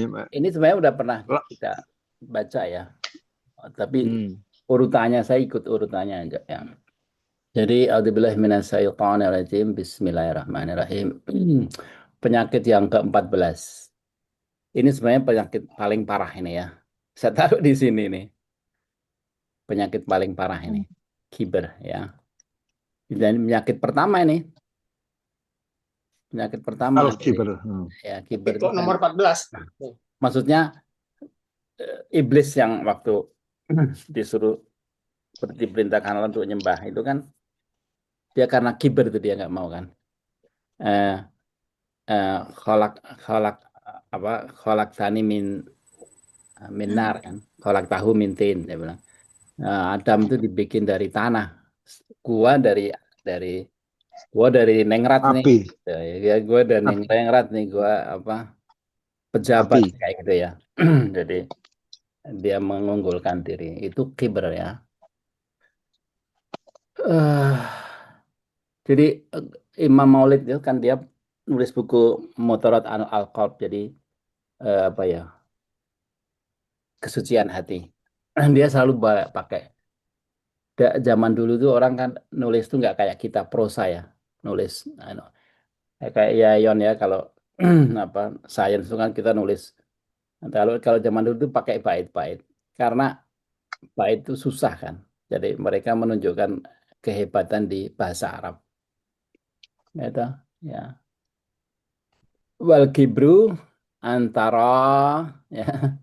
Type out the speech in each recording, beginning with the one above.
Ini sebenarnya udah pernah kita baca ya, tapi Hmm. urutannya saya ikut urutannya aja ya. Jadi, a'udzubillahi minasyaitonirrajim, bismillahirrahmanirrahim. Penyakit yang ke-14. Ini sebenarnya penyakit paling parah ini ya. Saya taruh di sini nih, penyakit paling parah ini. Kiber ya. Dan penyakit pertama ini, penyakit pertama dari Al-Kibr. Hmm. ya kiber Itu itu kan nomor 14. maksudnya iblis yang waktu disuruh diperintahkan Allah untuk nyembah itu kan dia karena kiber itu dia nggak mau kan. Eh, kholak kholak apa kholak tani minar kan kholak tahu mintin dia bilang. Adam itu dibikin dari tanah, gua dari gua dari nengrat nih, Api. ya gua dari Ap- nengrat nih, gua apa pejabat Api. kayak gitu ya. Jadi dia mengunggulkan diri itu kiber ya. eh jadi Imam Maulid itu kan dia nulis buku Mudarat Al-Qalb, jadi apa ya, kesucian hati. Dia selalu pakai. Zaman dulu tuh orang kan nulis tuh nggak kayak kita prosa ya, nulis anu, kayak Yayon ya kalau apa sains itu kan kita nulis. Kalau kalau zaman dulu tuh pakai bait-bait karena bait itu susah kan. Jadi mereka menunjukkan kehebatan di bahasa Arab. Gitu, ya. Wal kibru antara ya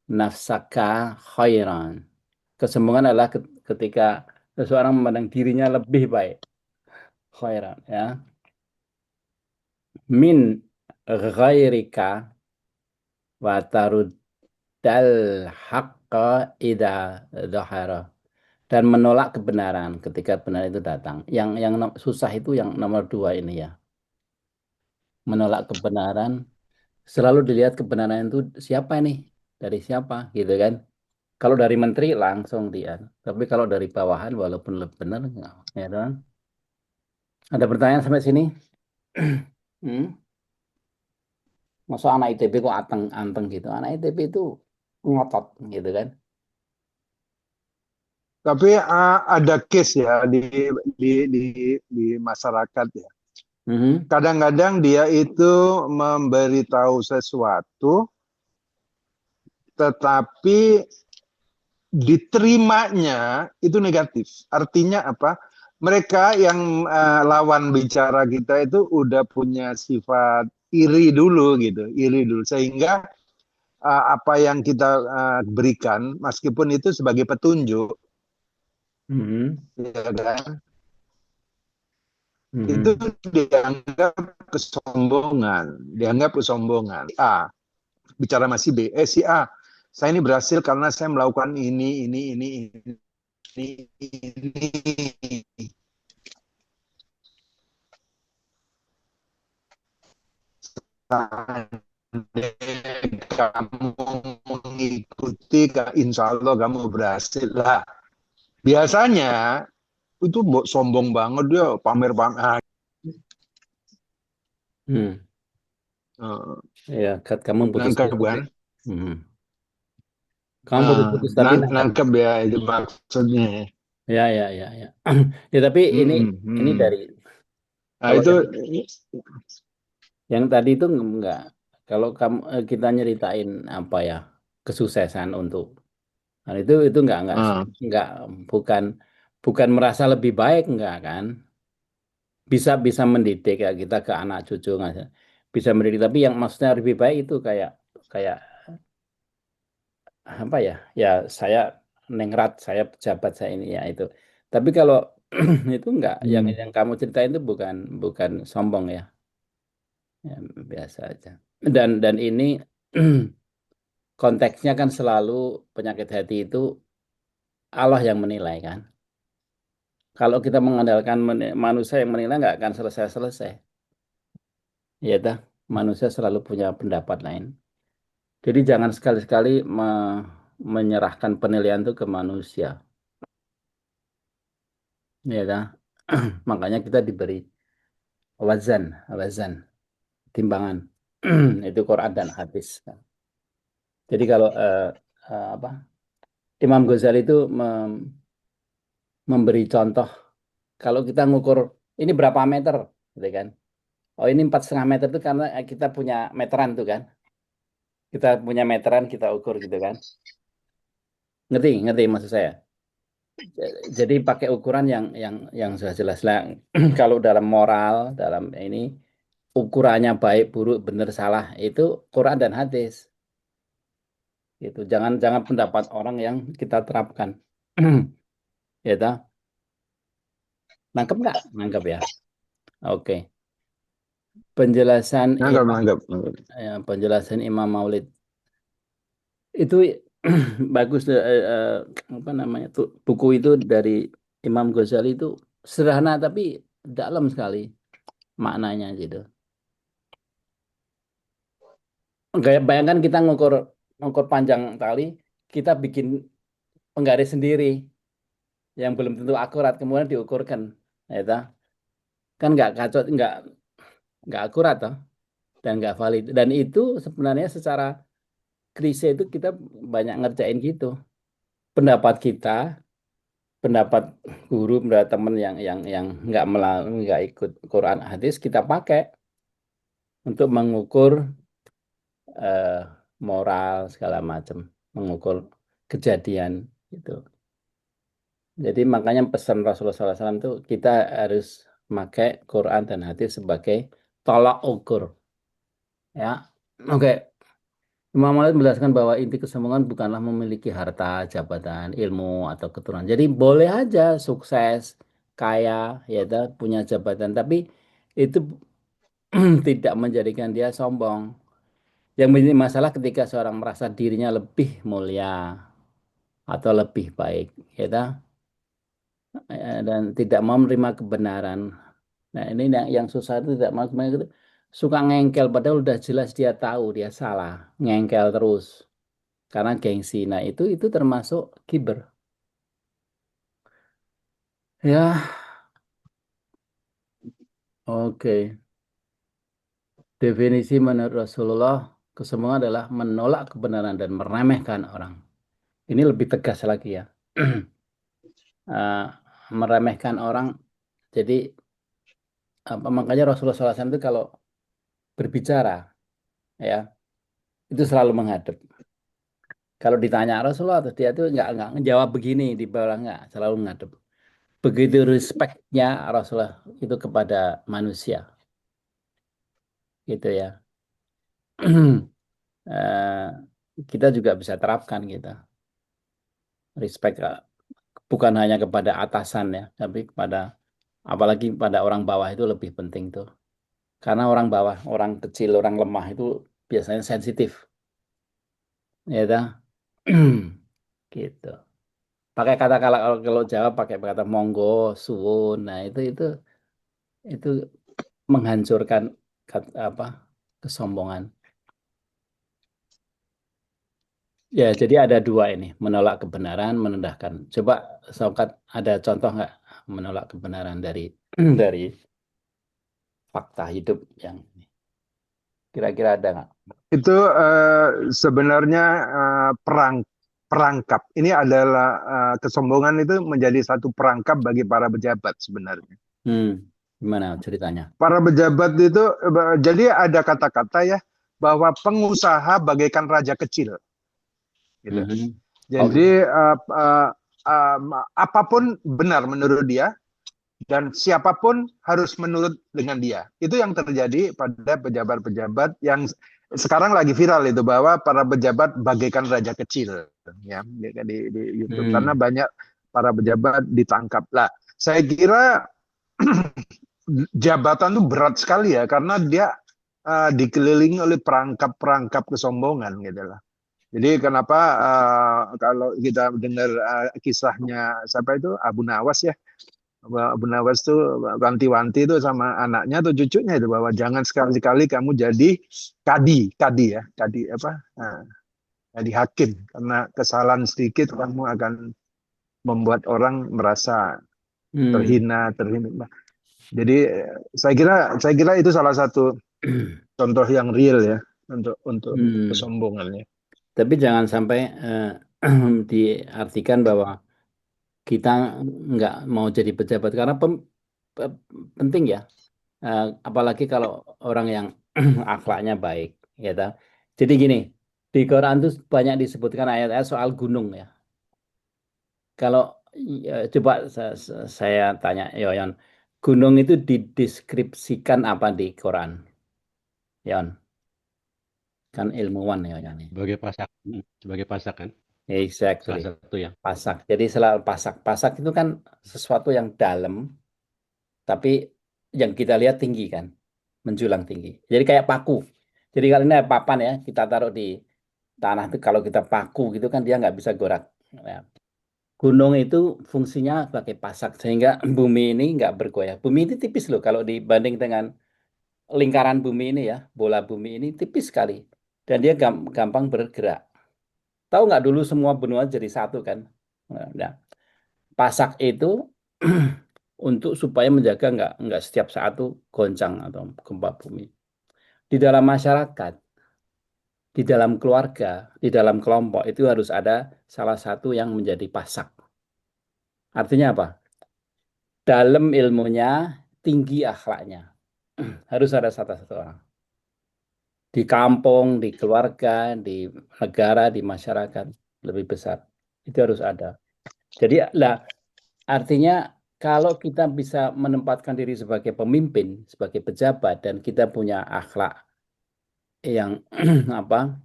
nafsaka khairan. Kesombongan adalah ketika seseorang memandang dirinya lebih baik. Khairan ya. Min ghairika wa taruddal haqqa idza dhahara. Dan menolak kebenaran ketika benar itu datang. Yang susah itu yang nomor dua ini ya. Menolak kebenaran, selalu dilihat kebenaran itu siapa ini, dari siapa gitu kan. Kalau dari menteri langsung dia, tapi kalau dari bawahan walaupun lebih benar enggak, ya kan. Ada pertanyaan sampai sini? Hmm? Masa anak ITB kok anteng gitu? Anak ITB itu ngotot gitu kan. Tapi ada case ya di masyarakat ya. Mhm. Kadang-kadang dia itu memberitahu sesuatu, tetapi diterimanya itu negatif. Artinya apa? Mereka yang lawan bicara kita itu udah punya sifat iri dulu gitu, iri dulu sehingga apa yang kita berikan, meskipun itu sebagai petunjuk, Mhm. ya kan, itu Mhm. dianggap kesombongan, dianggap kesombongan. A bicara masih B, si A, saya ini berhasil karena saya melakukan ini. Kamu mengikuti, insya Allah kamu berhasil lah. Biasanya itu sombong banget dia pamer-pamer. Hmm. Ya, kamu Nangkep putus-putus kan? ya. Mhm. Kamu putus-putus tapi nangkap. Nangkep ya itu maksudnya. Ya, ya, ya, ya. Ya, tapi ini Hmm. dari Nah kalau itu yang tadi itu enggak. Kalau kamu kita nyeritain apa ya kesuksesan untuk nah, itu ah, enggak bukan bukan merasa lebih baik enggak kan? Bisa bisa mendidik ya kita ke anak cucu nggak sih? Bisa mendidik tapi yang maksudnya lebih baik itu kayak kayak apa ya? Ya saya nengrat, saya pejabat saya ini ya itu. Tapi kalau itu enggak, hmm. yang kamu ceritain itu bukan bukan sombong ya. Ya, biasa aja. Dan ini konteksnya kan selalu penyakit hati itu Allah yang menilai kan. Kalau kita mengandalkan manusia yang menilai nggak akan selesai-selesai. Ya dah, manusia selalu punya pendapat lain. Jadi jangan sekali-sekali menyerahkan penilaian itu ke manusia. Ya dah. Makanya kita diberi wazan, wazan, timbangan. Itu Quran dan hadis. Jadi kalau apa Imam Ghazali itu memberi contoh kalau kita ngukur ini berapa meter, gitu kan? Oh ini 4,5 meter itu karena kita punya meteran tuh kan? Kita punya meteran kita ukur gitu kan? Ngerti, ngerti maksud saya. Jadi pakai ukuran yang sudah jelas lah. Kalau dalam moral, dalam ini ukurannya baik, buruk, benar, salah itu Quran dan hadis. Gitu. Jangan jangan pendapat orang yang kita terapkan. Ya toh? Nangkep nggak? Nangkep ya. Oke. Penjelasan Nanggap, Imam nanggap, nanggap. penjelasan Imam Maulid itu bagus apa namanya tuh buku itu dari Imam Ghazali itu sederhana tapi dalam sekali maknanya gitu. Kayak bayangkan kita ngukur ngukur panjang tali, kita bikin penggaris sendiri yang belum tentu akurat kemudian diukurkan, ya toh? Kan nggak kacau, nggak akurat toh dan nggak valid. Dan itu sebenarnya secara klise itu kita banyak ngerjain gitu. Pendapat kita, pendapat guru, pendapat teman yang nggak ikut Quran hadis kita pakai untuk mengukur eh, moral segala macam, mengukur kejadian gitu. Jadi makanya pesan Rasulullah SAW itu kita harus pakai Quran dan hadis sebagai tolak ukur. Ya, oke. Imam Malik menjelaskan bahwa inti kesombongan bukanlah memiliki harta, jabatan, ilmu, atau keturunan. Jadi boleh aja sukses, kaya, ya toh, punya jabatan, tapi itu tidak menjadikan dia sombong. Yang menjadi masalah ketika seorang merasa dirinya lebih mulia atau lebih baik, ya toh, dan tidak mau menerima kebenaran. Nah, ini yang susah itu tidak mau itu suka ngengkel padahal udah jelas dia tahu dia salah, ngengkel terus karena gengsi. Nah, itu termasuk kiber. Ya, oke. Definisi menurut Rasulullah, kesombongan adalah menolak kebenaran dan meremehkan orang. Ini lebih tegas lagi ya. Eh, meremehkan orang. Jadi apa makanya Rasulullah SAW itu kalau berbicara ya itu selalu menghadap. Kalau ditanya Rasulullah, terus dia tuh nggak ngejawab begini di bawah nggak, selalu ngadep. Begitu respectnya Rasulullah itu kepada manusia, gitu ya. Eh, kita juga bisa terapkan gitu. Respect bukan hanya kepada atasan ya, tapi kepada apalagi pada orang bawah itu lebih penting tuh. Karena orang bawah, orang kecil, orang lemah itu biasanya sensitif, ya dah. Gitu. Pakai kata kalau Jawa pakai kata monggo, suwun. Nah, itu menghancurkan apa kesombongan. Ya, jadi ada dua ini, menolak kebenaran, menendahkan. Coba Saukat ada contoh nggak menolak kebenaran dari dari fakta hidup yang ini? Kira-kira ada nggak? Itu sebenarnya perangkap. Ini adalah kesombongan itu menjadi satu perangkap bagi para pejabat sebenarnya. Hmm, gimana ceritanya? Para pejabat itu jadi ada kata-kata ya bahwa pengusaha bagaikan raja kecil gitu. Mhm. Oh gitu. Jadi apapun benar menurut dia dan siapapun harus menurut dengan dia. Itu yang terjadi pada pejabat-pejabat yang sekarang lagi viral itu bahwa para pejabat bagaikan raja kecil ya di YouTube karena Hmm. banyak para pejabat ditangkap. Lah, saya kira jabatan itu berat sekali ya karena dia dikelilingi oleh perangkap-perangkap kesombongan gitu lah. Jadi kenapa kalau kita dengar kisahnya siapa itu Abu Nawas ya, Abu Nawas tuh wanti-wanti itu sama anaknya atau cucunya itu bahwa jangan sekali-kali kamu jadi kadi ya, kadi apa? Nah, jadi hakim karena kesalahan sedikit kamu akan membuat orang merasa Hmm. terhina. Jadi saya kira itu salah satu contoh yang real ya untuk Hmm. kesombongannya. Tapi jangan sampai diartikan bahwa kita nggak mau jadi pejabat karena pe- penting ya. Apalagi kalau orang yang akhlaknya baik, ya toh. Jadi gini, di Quran tuh banyak disebutkan ayat-ayat soal gunung ya. Kalau coba saya tanya Yoyon, gunung itu dideskripsikan apa di Quran, Yon? Kan ilmuwan Yoyon ini. sebagai pasak, sebagai pasak kan, Exactly. salah satu yang. Pasak. Jadi selalu pasak. Pasak itu kan sesuatu yang dalam, tapi yang kita lihat tinggi kan, menjulang tinggi. Jadi kayak paku. Jadi kalau ini ada papan ya, kita taruh di tanah itu kalau kita paku gitu kan dia nggak bisa gerak. Ya. Gunung itu fungsinya sebagai pasak sehingga bumi ini nggak bergoyah. Bumi ini tipis loh kalau dibanding dengan lingkaran bumi ini ya, bola bumi ini tipis sekali dan dia gampang bergerak. Tahu nggak dulu semua benua jadi satu kan? Nah, pasak itu untuk supaya menjaga nggak setiap saat tuh goncang atau gempa bumi. Di dalam masyarakat, di dalam keluarga, di dalam kelompok itu harus ada salah satu yang menjadi pasak. Artinya apa? Dalam ilmunya, tinggi akhlaknya. Harus ada satu-satu orang. Di kampung, di keluarga, di negara, di masyarakat lebih besar. Itu harus ada. Jadi lah artinya kalau kita bisa menempatkan diri sebagai pemimpin, sebagai pejabat dan kita punya akhlak yang apa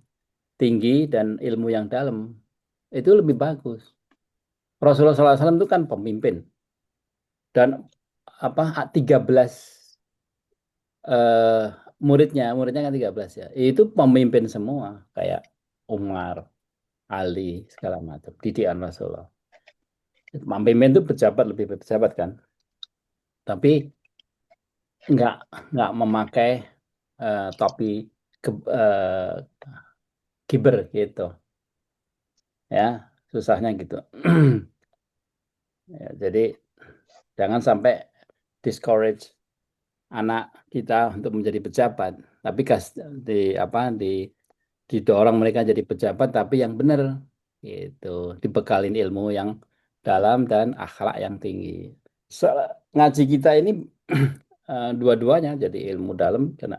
tinggi dan ilmu yang dalam, itu lebih bagus. Rasulullah SAW itu kan pemimpin dan apa 13 eh, muridnya kan 13 ya. Itu pemimpin semua kayak Umar, Ali segala macam, didikan Rasulullah. Pemimpin itu pejabat lebih pejabat kan, tapi nggak nggak memakai topi ke, kiber gitu ya susahnya gitu. Ya, jadi jangan sampai discourage anak kita untuk menjadi pejabat tapi di apa didorong mereka jadi pejabat tapi yang benar gitu dibekalin ilmu yang dalam dan akhlak yang tinggi. Ngaji kita ini dua-duanya jadi ilmu dalam dan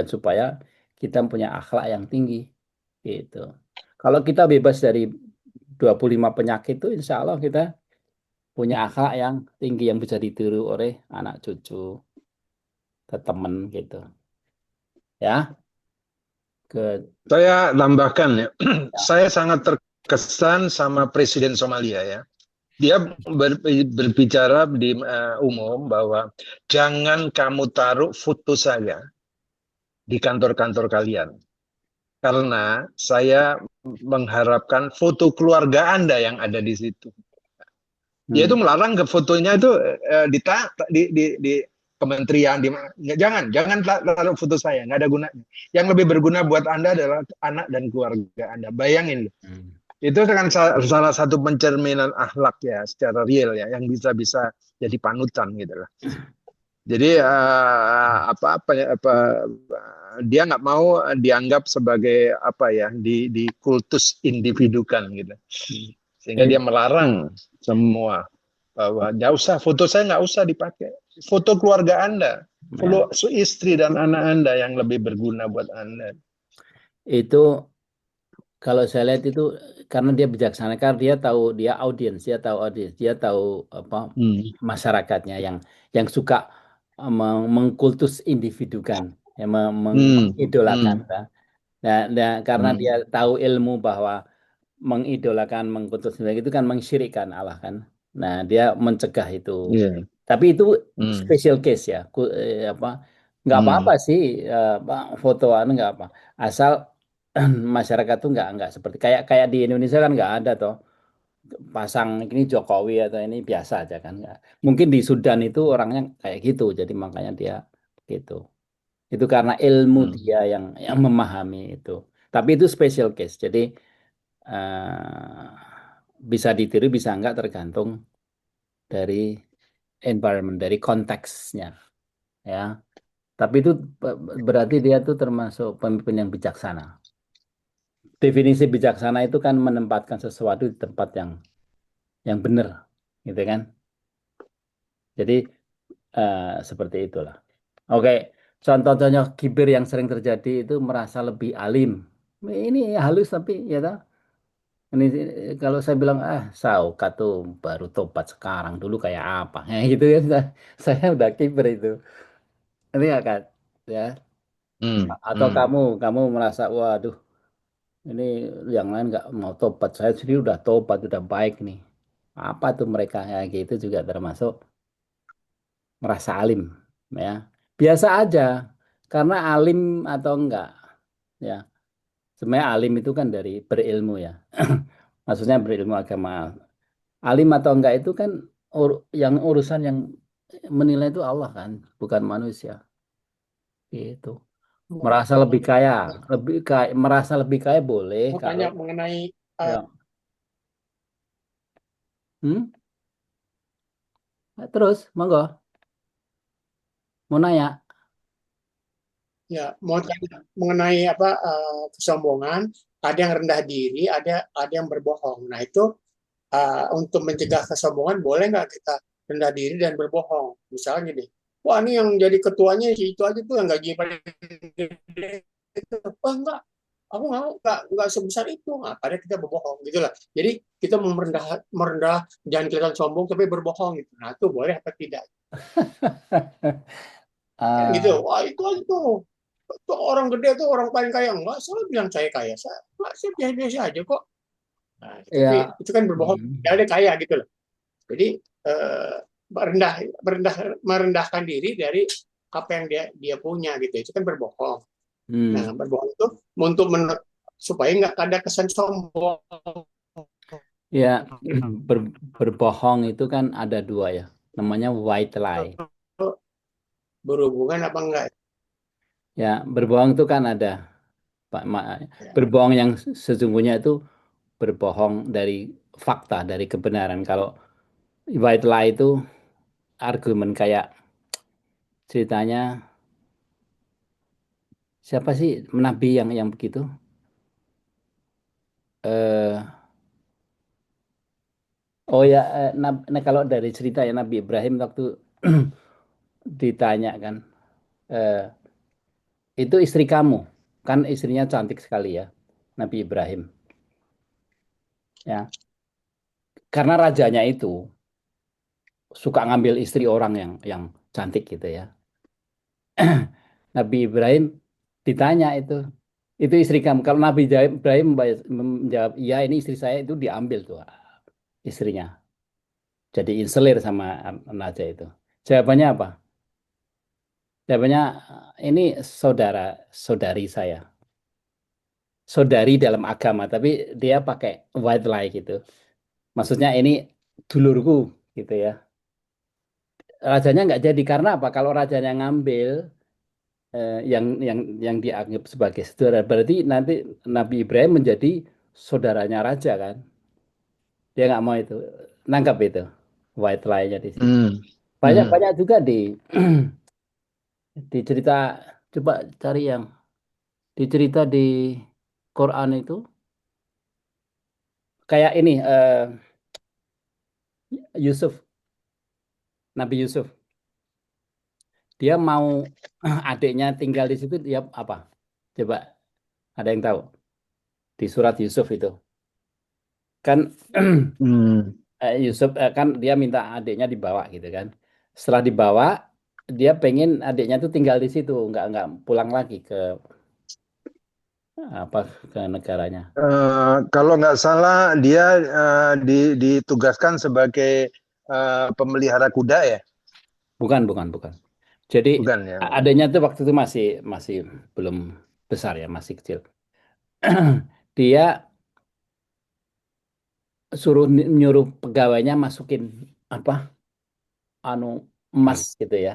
supaya kita punya akhlak yang tinggi gitu. Kalau kita bebas dari 25 penyakit itu insya Allah kita punya akhlak yang tinggi yang bisa ditiru oleh anak cucu ke temen gitu ya ke Saya tambahkan ya, ya. saya sangat terkesan sama Presiden Somalia ya. Dia berbicara di umum bahwa jangan kamu taruh foto saya di kantor-kantor kalian. Karena saya mengharapkan foto keluarga Anda yang ada di situ. Dia itu Hmm. melarang ke fotonya itu di kementerian jangan taruh foto saya, nggak ada gunanya. Yang lebih berguna buat Anda adalah anak dan keluarga Anda. Bayangin loh. Hmm. Itu kan salah satu pencerminan akhlak ya secara real ya yang bisa-bisa jadi panutan gitu lah. Jadi dia nggak mau dianggap sebagai apa ya di kultus individukan gitu. Hmm. Sehingga Eh, dia melarang semua bahwa nggak usah foto saya nggak usah dipakai. Foto keluarga Anda, ya. foto istri dan anak Anda yang lebih berguna buat Anda. Itu kalau saya lihat itu karena dia bijaksana, karena dia tahu apa Hmm. masyarakatnya yang suka mengkultus individukan, yang Hmm. mengidolakan. Hmm. Nah, karena dia Hmm. tahu ilmu bahwa mengidolakan, mengkultus itu kan mensyirikkan Allah kan. Nah, dia mencegah itu. Yeah. Tapi itu Hmm. special case ya, apa nggak apa-apa Hmm. sih, apa fotoan nggak apa, asal masyarakat tuh nggak seperti kayak kayak di Indonesia kan nggak ada toh pasang ini Jokowi atau ini biasa aja kan nggak. Mungkin di Sudan itu orangnya kayak gitu, jadi makanya dia gitu. Itu karena ilmu Hmm. dia yang memahami itu. Tapi itu special case, jadi eh, bisa ditiru bisa nggak tergantung dari environment, dari konteksnya ya. Tapi itu berarti dia tuh termasuk pemimpin yang bijaksana. definisi bijaksana itu kan menempatkan sesuatu di tempat yang benar, gitu kan? Jadi seperti itulah. Oke, contoh-contoh kibir yang sering terjadi itu merasa lebih alim. Ini halus tapi ya toh. Ini kalau saya bilang Saukat tuh baru tobat sekarang, dulu kayak apa? Ya, gitu kan saya udah kiber itu. Ini ya kan ya. Hmm, Atau hmm. kamu merasa waduh ini yang lain nggak mau tobat, saya sendiri udah tobat, udah baik nih. Apa tuh mereka ya gitu juga termasuk merasa alim ya. Biasa aja karena alim atau enggak ya. Sebenarnya alim itu kan dari berilmu ya. Maksudnya berilmu agama. Alim atau enggak itu kan yang urusan yang menilai itu Allah kan, bukan manusia. Gitu. Mau Merasa lebih kaya, merasa lebih kaya boleh mau kalau tanya mengenai ya. Hmm? Terus, monggo, mau nanya. ya mau tanya mengenai apa kesombongan, ada yang rendah diri, ada yang berbohong. Nah, itu untuk mencegah kesombongan boleh nggak kita rendah diri dan berbohong? Misalnya nih, wah ini yang jadi ketuanya si itu aja tuh yang gaji paling gede itu. Wah enggak, aku nggak sebesar itu. Nah, padahal kita berbohong gitu lah. Jadi kita mau merendah merendah jangan kelihatan sombong tapi berbohong gitu. Nah, itu boleh apa tidak? Kan gitu. Ah, Wah itu aja tuh. Tuh orang gede tuh orang paling kaya enggak, saya bilang saya kaya, saya biasa-biasa aja kok. Nah, tapi ya. itu kan berbohong, Hmm. ya dia kaya gitu loh. Jadi eh, merendah, merendahkan diri dari apa yang dia punya gitu. Itu kan berbohong. Nah, Hmm. berbohong itu untuk supaya nggak ada kesan sombong. Ya, berbohong itu kan ada dua ya. Namanya white lie. Berhubungan apa enggak? Ya, berbohong itu kan ada Pak Ya. berbohong yang sesungguhnya itu berbohong dari fakta, dari kebenaran. Kalau white lie itu argumen kayak ceritanya siapa sih nabi yang begitu? Eh oh ya, nah, kalau dari cerita ya Nabi Ibrahim waktu ditanya kan, eh, itu istri kamu, kan istrinya cantik sekali ya, Nabi Ibrahim. Ya, karena rajanya itu suka ngambil istri orang yang cantik gitu ya. Nabi Ibrahim ditanya itu istri kamu. Kalau Nabi Ibrahim menjawab, iya ini istri saya, itu diambil tuh istrinya. Jadi inselir sama Naja itu. Jawabannya apa? Jawabannya ini saudara saudari saya. Saudari dalam agama, tapi dia pakai white lie gitu. Maksudnya ini dulurku gitu ya. Rajanya nggak jadi karena apa? Kalau rajanya ngambil yang dianggap sebagai saudara, berarti nanti Nabi Ibrahim menjadi saudaranya raja kan? Dia nggak mau itu. Nangkap itu white lie-nya di situ. Hmm, hmm. Banyak-banyak juga di cerita, coba cari yang di cerita di Quran itu kayak ini Yusuf, Nabi Yusuf. Dia mau adiknya tinggal di situ, dia apa? Coba ada yang tahu di surat Yusuf itu kan Hmm. Yusuf kan dia minta adiknya dibawa gitu kan. Setelah dibawa, dia pengen adiknya tuh tinggal di situ, nggak pulang lagi ke apa ke negaranya. Kalau nggak salah dia ditugaskan sebagai pemelihara kuda ya, Bukan, bukan, bukan. Jadi bukan ya? adiknya tuh waktu itu masih masih belum besar ya, masih kecil. Dia suruh nyuruh pegawainya masukin apa anu emas Barang. gitu ya,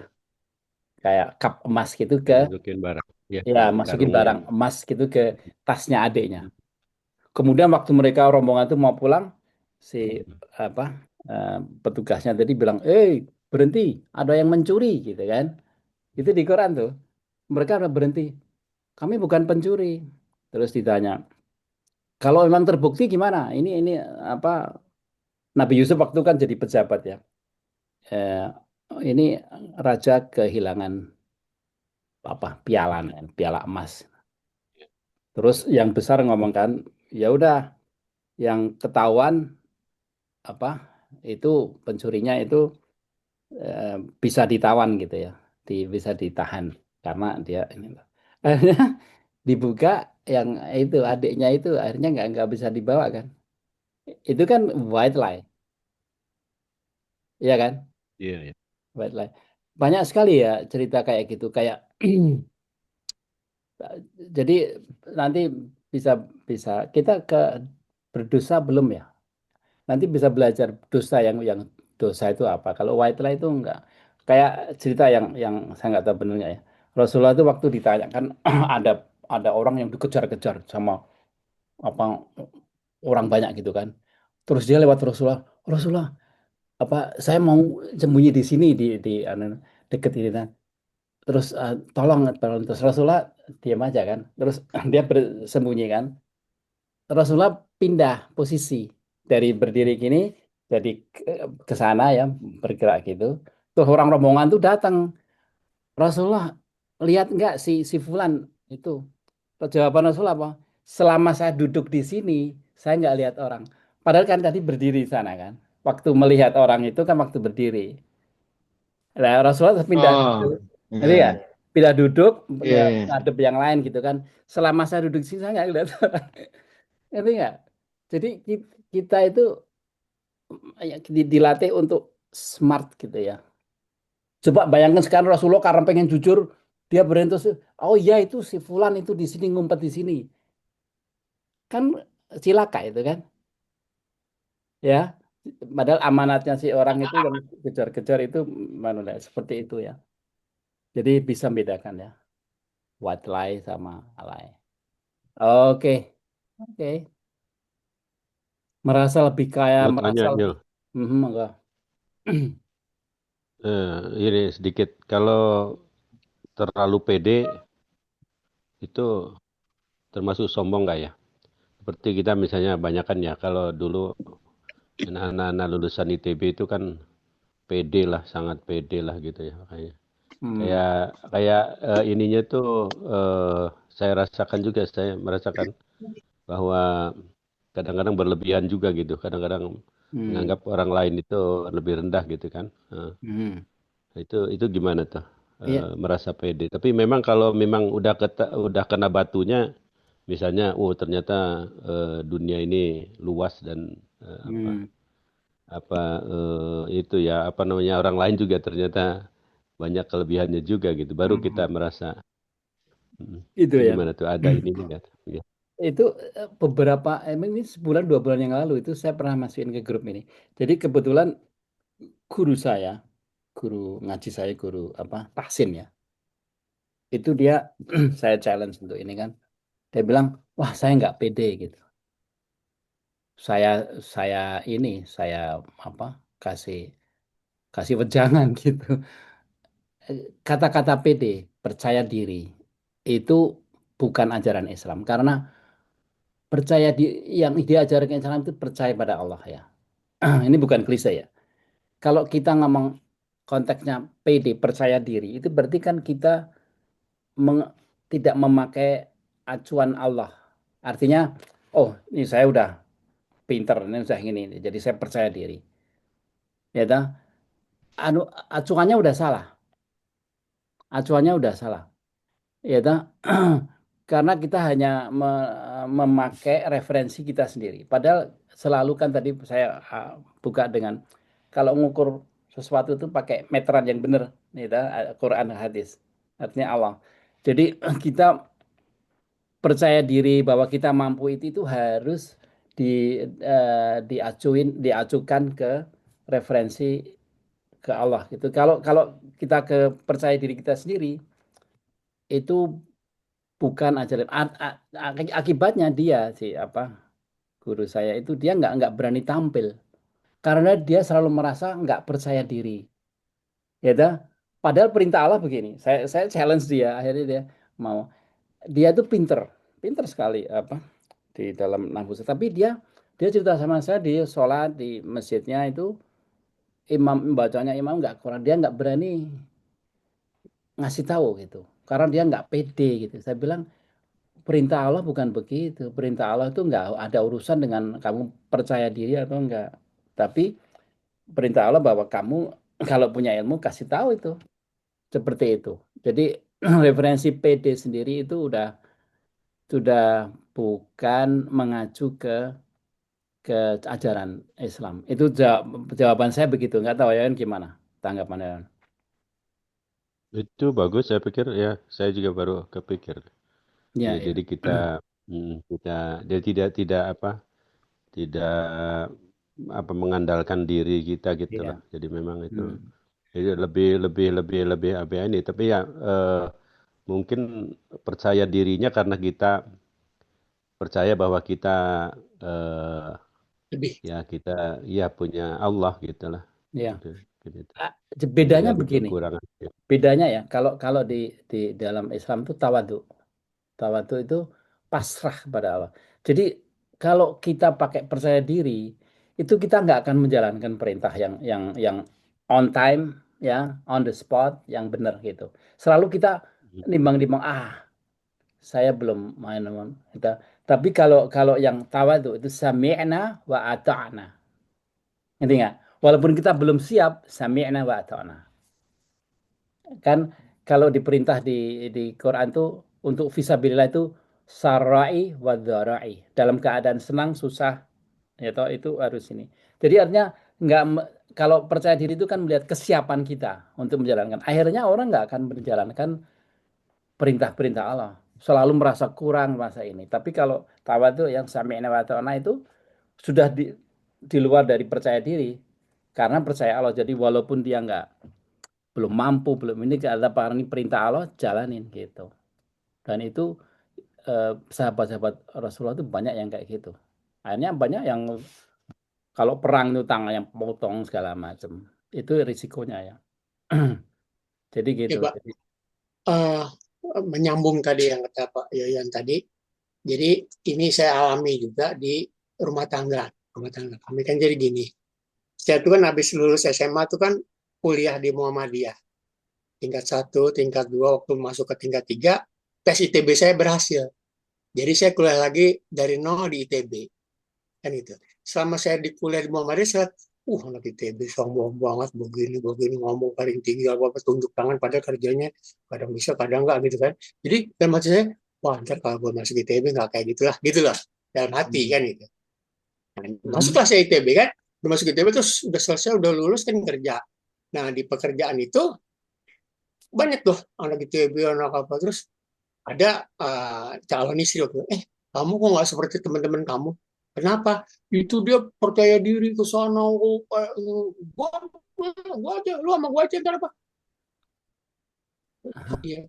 kayak cup emas gitu ke Masukin barang. Ya, ya masukin karungnya. barang emas gitu ke tasnya adiknya. Kemudian waktu mereka rombongan itu mau pulang, si apa eh, petugasnya tadi bilang, berhenti, ada yang mencuri gitu kan. Itu di koran tuh. Mereka udah berhenti. Kami bukan pencuri. Terus ditanya, Kalau memang terbukti gimana? Ini apa? Nabi Yusuf waktu kan jadi pejabat ya. Eh, ini raja kehilangan apa? Piala, piala emas. Terus yang besar ngomong kan, ya udah, yang ketahuan apa? Itu pencurinya itu eh, bisa ditawan gitu ya, bisa ditahan karena dia ini. Akhirnya dibuka yang itu adiknya itu akhirnya nggak bisa dibawa kan. Itu kan white lie, ya kan? Iya, iya. White lie. Banyak sekali ya cerita kayak gitu, kayak jadi nanti bisa bisa kita ke berdosa belum ya? Nanti bisa belajar dosa yang dosa itu apa. Kalau white lie itu enggak. Kayak cerita yang saya nggak tahu benernya ya. Rasulullah itu waktu ditanyakan ada ada orang yang dikejar-kejar sama apa orang banyak gitu kan. Terus dia lewat Rasulullah, Rasulullah, apa saya mau sembunyi di sini di anu, deket ini kan. Terus tolong tolong terus Rasulullah diam aja kan. Terus dia bersembunyi kan. Rasulullah pindah posisi dari berdiri gini jadi ke sana ya bergerak gitu. Tuh orang rombongan tuh datang. Rasulullah lihat nggak si Fulan itu? Jawaban Rasulullah apa? Selama saya duduk di sini, saya nggak lihat orang. Padahal kan tadi berdiri di sana kan. Waktu melihat orang itu kan waktu berdiri. Nah, Rasulullah pindah Oh, duduk. Jadi ya, ya, pindah duduk iya, iya. ngadep yang lain gitu kan. Selama saya duduk di sini saya nggak lihat orang. Ngerti nggak? Jadi kita itu ya, dilatih untuk smart gitu ya. Coba bayangkan sekarang Rasulullah karena pengen jujur, dia berhenti, oh iya itu si Fulan itu di sini ngumpet di sini. Kan cilaka itu kan, ya. Padahal amanatnya si orang itu yang kejar-kejar itu mana seperti itu ya. Jadi bisa membedakan ya, white lie sama lie. Oke, oke. Merasa lebih kaya, Mau merasa tanya, lebih. Yul. Enggak. Ini sedikit. Kalau terlalu pede itu termasuk sombong nggak ya? Seperti kita misalnya banyak kan ya, kalau dulu anak-anak lulusan ITB itu kan pede lah, sangat pede lah gitu ya. Makanya Hmm. kayak kayak ininya tuh saya rasakan juga, saya merasakan bahwa kadang-kadang berlebihan juga gitu. Kadang-kadang Hmm. menganggap orang lain itu lebih rendah gitu kan. Hmm. Itu gimana tuh? Iya. Merasa pede. Tapi memang kalau memang udah kena batunya, misalnya, oh ternyata dunia ini luas dan apa Hmm. apa itu ya apa namanya orang lain juga ternyata banyak kelebihannya juga gitu. Baru kita Hmm. merasa, Itu itu ya. gimana tuh? Ada ini enggak? Ya. Itu beberapa emang ini sebulan 2 bulan yang lalu itu saya pernah masukin ke grup ini. Jadi kebetulan guru saya, guru ngaji saya, guru apa tahsin ya, itu dia saya challenge untuk ini kan. Dia bilang, wah saya nggak pede gitu. Saya saya ini saya apa kasih kasih wejangan gitu. Kata-kata pede, percaya diri itu bukan ajaran Islam karena percaya di yang diajarkan Islam itu percaya pada Allah ya. Ini bukan klise ya. Kalau kita ngomong konteksnya PD, percaya diri, itu berarti kan kita meng- tidak memakai acuan Allah. Artinya, oh ini saya udah pinter, ini udah gini, jadi saya percaya diri. Ya toh? Anu, acuannya udah salah. Acuannya udah salah. Ya toh? Karena kita hanya memakai referensi kita sendiri. Padahal selalu kan tadi saya buka dengan kalau ngukur sesuatu itu pakai meteran yang benar, nih, Quran hadis. Artinya Allah. Jadi kita percaya diri bahwa kita mampu itu harus di diacukan ke referensi ke Allah gitu. Kalau kalau kita ke percaya diri kita sendiri itu bukan ajaran. Akibatnya dia si apa guru saya itu dia nggak berani tampil karena dia selalu merasa nggak percaya diri. Ya dah. Padahal perintah Allah begini. Saya challenge dia akhirnya dia mau. Dia tuh pinter, pinter sekali apa? di dalam nafsu. Tapi dia cerita sama saya di sholat di masjidnya itu imam bacanya imam nggak kurang, dia nggak berani ngasih tahu gitu karena dia nggak pede gitu. Saya bilang perintah Allah bukan begitu, perintah Allah itu nggak ada urusan dengan kamu percaya diri atau enggak, tapi perintah Allah bahwa kamu kalau punya ilmu kasih tahu itu seperti itu. Jadi referensi PD sendiri itu sudah bukan mengacu ke ajaran Islam. Itu jawaban saya begitu. Nggak tahu ya kan gimana tanggapannya. Itu bagus, saya pikir ya, saya juga baru kepikir. Ya, Ya, ya. jadi kita dia tidak apa, tidak apa mengandalkan diri kita gitu loh. Iya. Jadi memang itu Hmm. jadi lebih apa ya ini. Tapi ya mungkin percaya dirinya karena kita percaya bahwa kita eh, Lebih. ya kita ya punya Allah gitu lah. Ya. Gitu, gitu. Ah, Jadi bedanya ada begini. kekurangan. Bedanya ya, kalau di dalam Islam itu tawadu. Tawadu itu pasrah pada Allah. Jadi kalau kita pakai percaya diri, itu kita nggak akan menjalankan perintah yang on time, ya, on the spot, yang benar gitu. Selalu kita nimbang-nimbang, saya belum main kita. Tapi kalau kalau yang tawadu itu sami'na wa ata'na. Ngerti nggak? Walaupun kita belum siap, sami'na wa ata'na. Kan kalau diperintah di Quran tuh untuk fisabilillah itu sarai wa dharai. Dalam keadaan senang, susah, ya toh itu harus ini. Jadi artinya nggak kalau percaya diri itu kan melihat kesiapan kita untuk menjalankan. Akhirnya orang nggak akan menjalankan perintah-perintah Allah. Selalu merasa kurang, merasa ini. Tapi kalau tawadhu yang sami'na wa ta'ana itu sudah di luar dari percaya diri. Karena percaya Allah. Jadi walaupun dia nggak belum mampu, belum ini ada ini perintah Allah, jalanin gitu. Dan itu sahabat-sahabat Rasulullah itu banyak yang kayak gitu. Akhirnya banyak yang kalau perang itu tangan yang potong segala macam. Itu risikonya ya. Jadi gitu. Coba Jadi, eh, menyambung tadi yang kata Pak Yoyan tadi. Jadi ini saya alami juga di rumah tangga. Rumah tangga kami kan jadi gini. Saya tuh kan habis lulus SMA tuh kan kuliah di Muhammadiyah. Tingkat 1, tingkat 2, waktu masuk ke tingkat 3, tes ITB saya berhasil. Jadi saya kuliah lagi dari nol di ITB. Kan itu. Selama saya di kuliah di Muhammadiyah, saya anak ITB sombong banget, begini ngomong paling tinggi apa tunjuk tangan pada kerjanya kadang bisa kadang enggak gitu kan. Jadi dalam hati saya, wah ntar kalau gue masuk ITB nggak kayak gitulah dalam hati kan gitu. Nah, hmm. masuklah saya ITB kan, udah masuk ITB terus udah selesai udah lulus kan kerja. Nah di pekerjaan itu banyak tuh anak ITB anak apa terus ada calon istri waktu itu, kamu kok nggak seperti teman-teman kamu? Kenapa? Itu dia percaya diri ke sana, gua, gua aja, lu sama gua aja, ntar apa? Iya,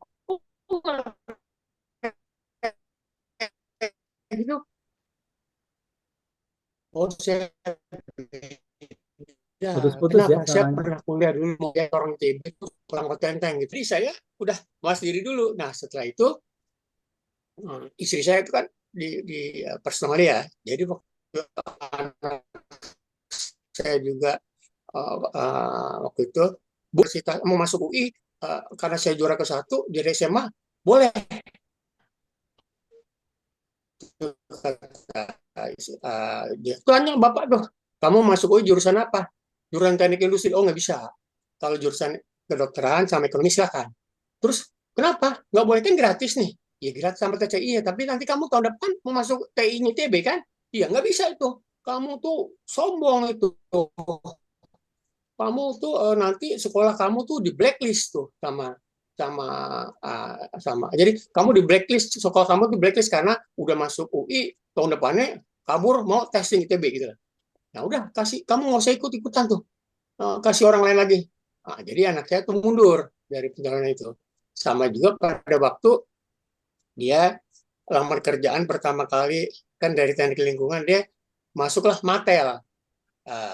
gitu. Oh, saya, ya, Putus-putus ya kenapa? Saya suaranya. pernah kuliah dulu, mau kayak orang TB itu, pulang ke Tenteng gitu. Jadi saya udah mawas diri dulu. Nah, setelah itu, istri saya itu kan di personal ya. Jadi waktu anak saya juga waktu itu Bu Sita mau masuk UI karena saya juara ke 1 dari SMA boleh dia tanya bapak tuh kamu masuk UI jurusan apa jurusan teknik industri oh nggak bisa kalau jurusan kedokteran sama ekonomi silakan terus kenapa nggak boleh kan gratis nih ya gratis sama TCI ya tapi nanti kamu tahun depan mau masuk TI ini TB kan iya nggak bisa itu kamu tuh sombong itu kamu tuh nanti sekolah kamu tuh di blacklist tuh sama sama. Jadi kamu di blacklist sekolah kamu di blacklist karena udah masuk UI tahun depannya kabur mau testing ITB gitu. Nah udah kasih kamu nggak usah ikut ikutan tuh kasih orang lain lagi. Nah, jadi anak saya tuh mundur dari pencalonan itu. Sama juga pada waktu dia lamar kerjaan pertama kali kan dari teknik lingkungan dia masuklah Matel.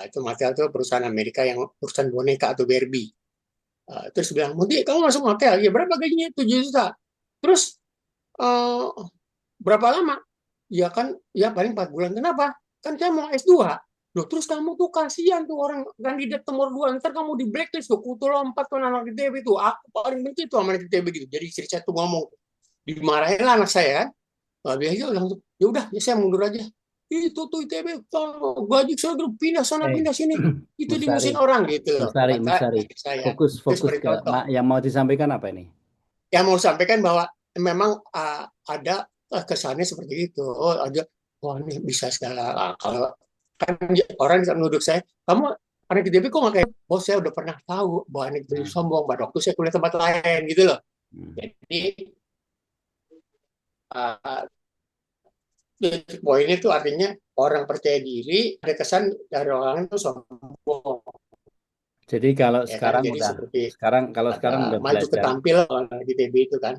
Itu Mattel itu perusahaan Amerika yang perusahaan boneka atau Barbie. Terus bilang, Muti, kamu masuk Mattel? Ya berapa gajinya? 7 juta. Terus uh, berapa lama? ya kan, ya paling 4 bulan. Kenapa? Kan saya mau S2. Loh, terus kamu tuh kasihan tuh orang kandidat nomor 2, ntar kamu di blacklist tuh, kutu lompat tuh anak ITB tuh. Aku paling benci tuh sama anak ITB gitu. Jadi istri saya tuh ngomong, dimarahin lah anak saya kan. Nah, dia aja langsung, ya udah, ya saya mundur aja. Itu tuh ITB, gaji saya udah pindah sana Eh, pindah sini. Itu Mustari, dimusuhin orang gitu loh. Mustari, Kata Mustari. istri saya. Fokus, Itu fokus seperti ke contoh. yang mau disampaikan apa ini? Yang mau sampaikan bahwa memang ada kesannya seperti itu. Oh, ada, wah ini bisa segala. Kalau kan orang bisa menuduh saya, kamu anak ITB kok nggak kayak, oh saya udah pernah tahu bahwa anak ITB Hmm. sombong pada waktu saya kuliah tempat lain gitu loh. Hmm. Jadi uh, poin itu artinya orang percaya diri, ada kesan dari orang itu sombong, Jadi kalau ya kan? sekarang Jadi udah, seperti sekarang udah maju ke belajar. tampil orang ITB itu kan.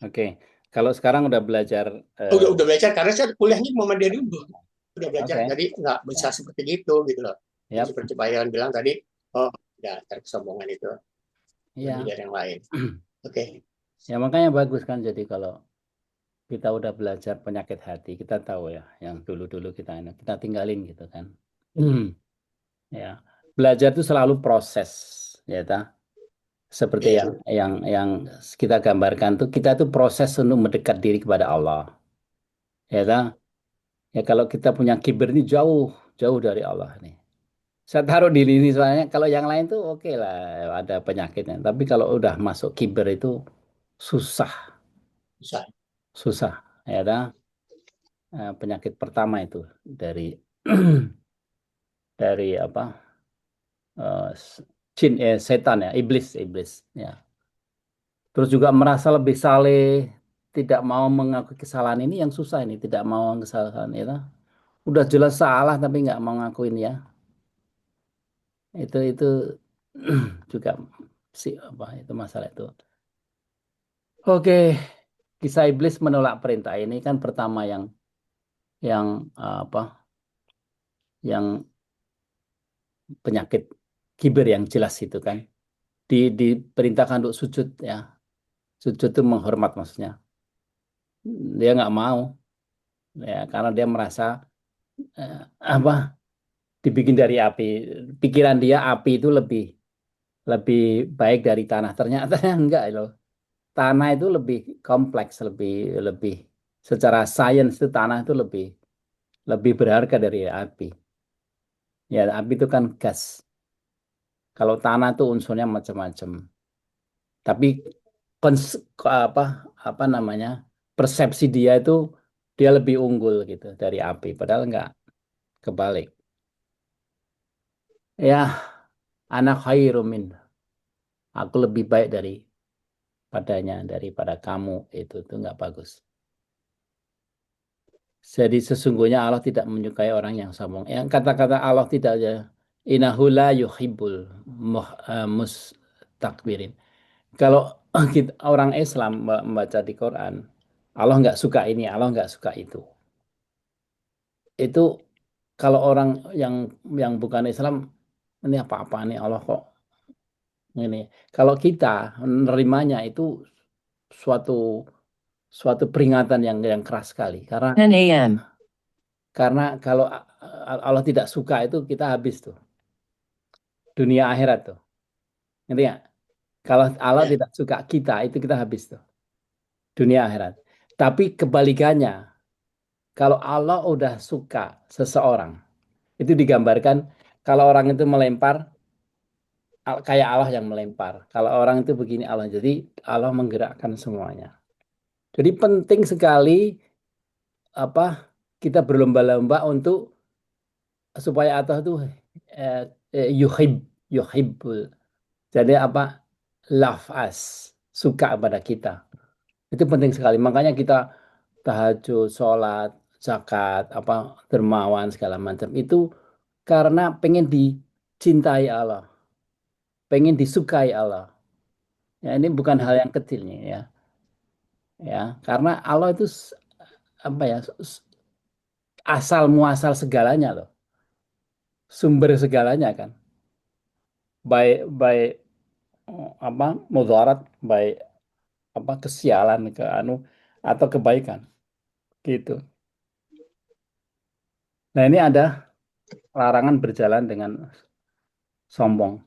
Oke, kalau sekarang udah belajar. Udah belajar karena saya kuliahnya di Muhammadiyah dulu. Udah belajar, Oke, jadi nggak bisa ya, seperti itu gitu loh. Jadi yap, seperti Pak Iwan bilang tadi, oh ya terkesombongan itu lebih ya, dari yang lain. Oke. ya makanya bagus kan. Jadi kalau kita udah belajar penyakit hati, kita tahu ya, yang dulu-dulu kita tinggalin gitu kan. Ya, belajar itu selalu proses, ya ta. Seperti Iya, yang kita gambarkan tuh, kita tuh proses untuk mendekat diri kepada Allah, ya ta. Ya kalau kita punya kibir ini jauh jauh dari Allah nih. Saya taruh di sini soalnya kalau yang lain tuh oke lah ada penyakitnya. Tapi kalau udah masuk kiber itu susah, bisa. susah. Ya dah. Penyakit pertama itu dari dari apa? Jin setan ya, iblis, iblis ya. Terus juga merasa lebih saleh, tidak mau mengakui kesalahan ini yang susah ini, tidak mau kesalahan itu. Udah jelas salah tapi nggak mau ngakuin ya. Itu juga sih apa itu masalah itu. Oke, kisah iblis menolak perintah ini kan pertama yang apa? Yang penyakit kibir yang jelas itu kan. Diperintahkan untuk sujud ya. Sujud itu menghormat maksudnya. Dia nggak mau ya karena dia merasa eh, apa? Dibikin dari api. Pikiran dia api itu lebih lebih baik dari tanah. Ternyata enggak loh. Tanah itu lebih kompleks, lebih lebih secara sains itu tanah itu lebih lebih berharga dari api. Ya, api itu kan gas. Kalau tanah itu unsurnya macam-macam. Tapi apa apa namanya? Persepsi dia itu dia lebih unggul gitu dari api, padahal enggak, kebalik. Ya, anak khairum min. Aku lebih baik padanya daripada kamu itu enggak bagus. Jadi sesungguhnya Allah tidak menyukai orang yang sombong. Yang kata-kata Allah tidak ya. Innahu la yuhibbul mustakbirin. Kalau orang Islam membaca di Quran, Allah nggak suka ini, Allah nggak suka itu. Itu kalau orang yang yang bukan Islam, ini apa-apa nih Allah kok ini. Kalau kita menerimanya itu suatu suatu peringatan yang keras sekali. Karena 10 a.m. karena kalau Allah tidak suka itu kita habis tuh dunia akhirat tuh. Ngerti nggak? Kalau Allah Ya, tidak suka kita itu kita habis tuh dunia akhirat. Tapi kebalikannya, kalau Allah udah suka seseorang, itu digambarkan kalau orang itu melempar, kayak Allah yang melempar. Kalau orang itu begini Allah, jadi Allah menggerakkan semuanya. Jadi penting sekali apa kita berlomba-lomba untuk supaya Allah itu eh, yuhib, yuhibbul. Jadi apa? Love us, suka pada kita. Itu penting sekali. Makanya kita tahajud, sholat, zakat, apa dermawan segala macam itu karena pengen dicintai Allah, pengen disukai Allah. Ya ini bukan hal yang kecil nih ya, ya karena Allah itu apa ya asal muasal segalanya loh, sumber segalanya kan, baik baik apa mudarat, baik apa kesialan ke anu atau kebaikan gitu. Nah, ini ada larangan berjalan dengan sombong,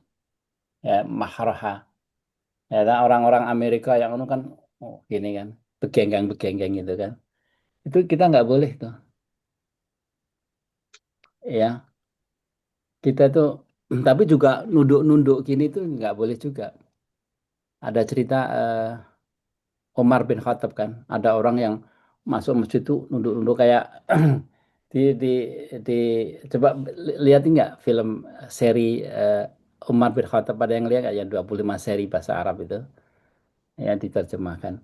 ya, mahroha. Ya, kan orang-orang Amerika yang itu kan, oh, gini kan, begenggang-begenggang gitu kan. Itu kita nggak boleh tuh, ya. Kita tuh, tapi juga nunduk-nunduk gini tuh nggak boleh juga. Ada cerita Umar bin Khattab kan, ada orang yang masuk masjid itu nunduk-nunduk kayak di di coba lihat nggak film seri Umar bin Khattab, ada yang lihat nggak yang 25 seri bahasa Arab itu yang diterjemahkan.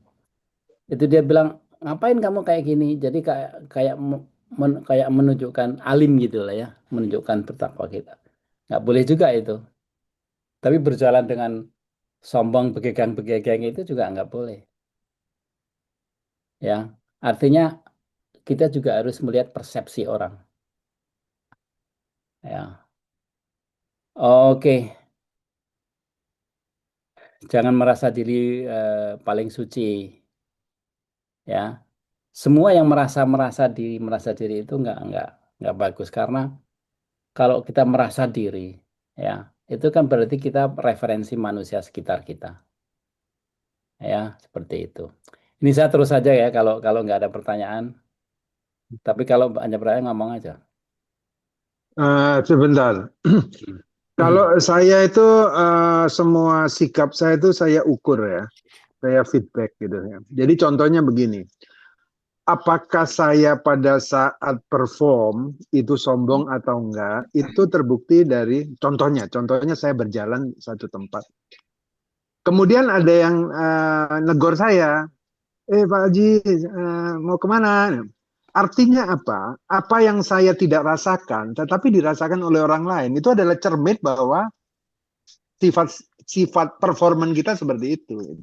Itu dia bilang, ngapain kamu kayak gini? Jadi kayak kayak kayak menunjukkan alim gitu lah ya, menunjukkan bertakwa kita. Nggak boleh juga itu. Tapi berjalan dengan sombong begegang-begegang itu juga nggak boleh. Ya, artinya kita juga harus melihat persepsi orang. Ya, oke, jangan merasa diri paling suci. Ya, semua yang merasa diri itu nggak bagus karena kalau kita merasa diri, ya, itu kan berarti kita referensi manusia sekitar kita. Ya, seperti itu. Ini saya terus saja ya kalau kalau nggak ada pertanyaan. Tapi kalau banyak pertanyaan ngomong aja. Sebentar. Hmm. Kalau saya itu semua sikap saya itu saya ukur ya, saya feedback gitu ya. Jadi contohnya begini, apakah saya pada saat perform itu sombong atau enggak? Itu terbukti dari contohnya saya berjalan satu tempat. Kemudian ada yang negor saya, Pak Haji mau kemana? Artinya apa? Apa yang saya tidak rasakan, tetapi dirasakan oleh orang lain, itu adalah cermin bahwa sifat sifat performan kita seperti itu.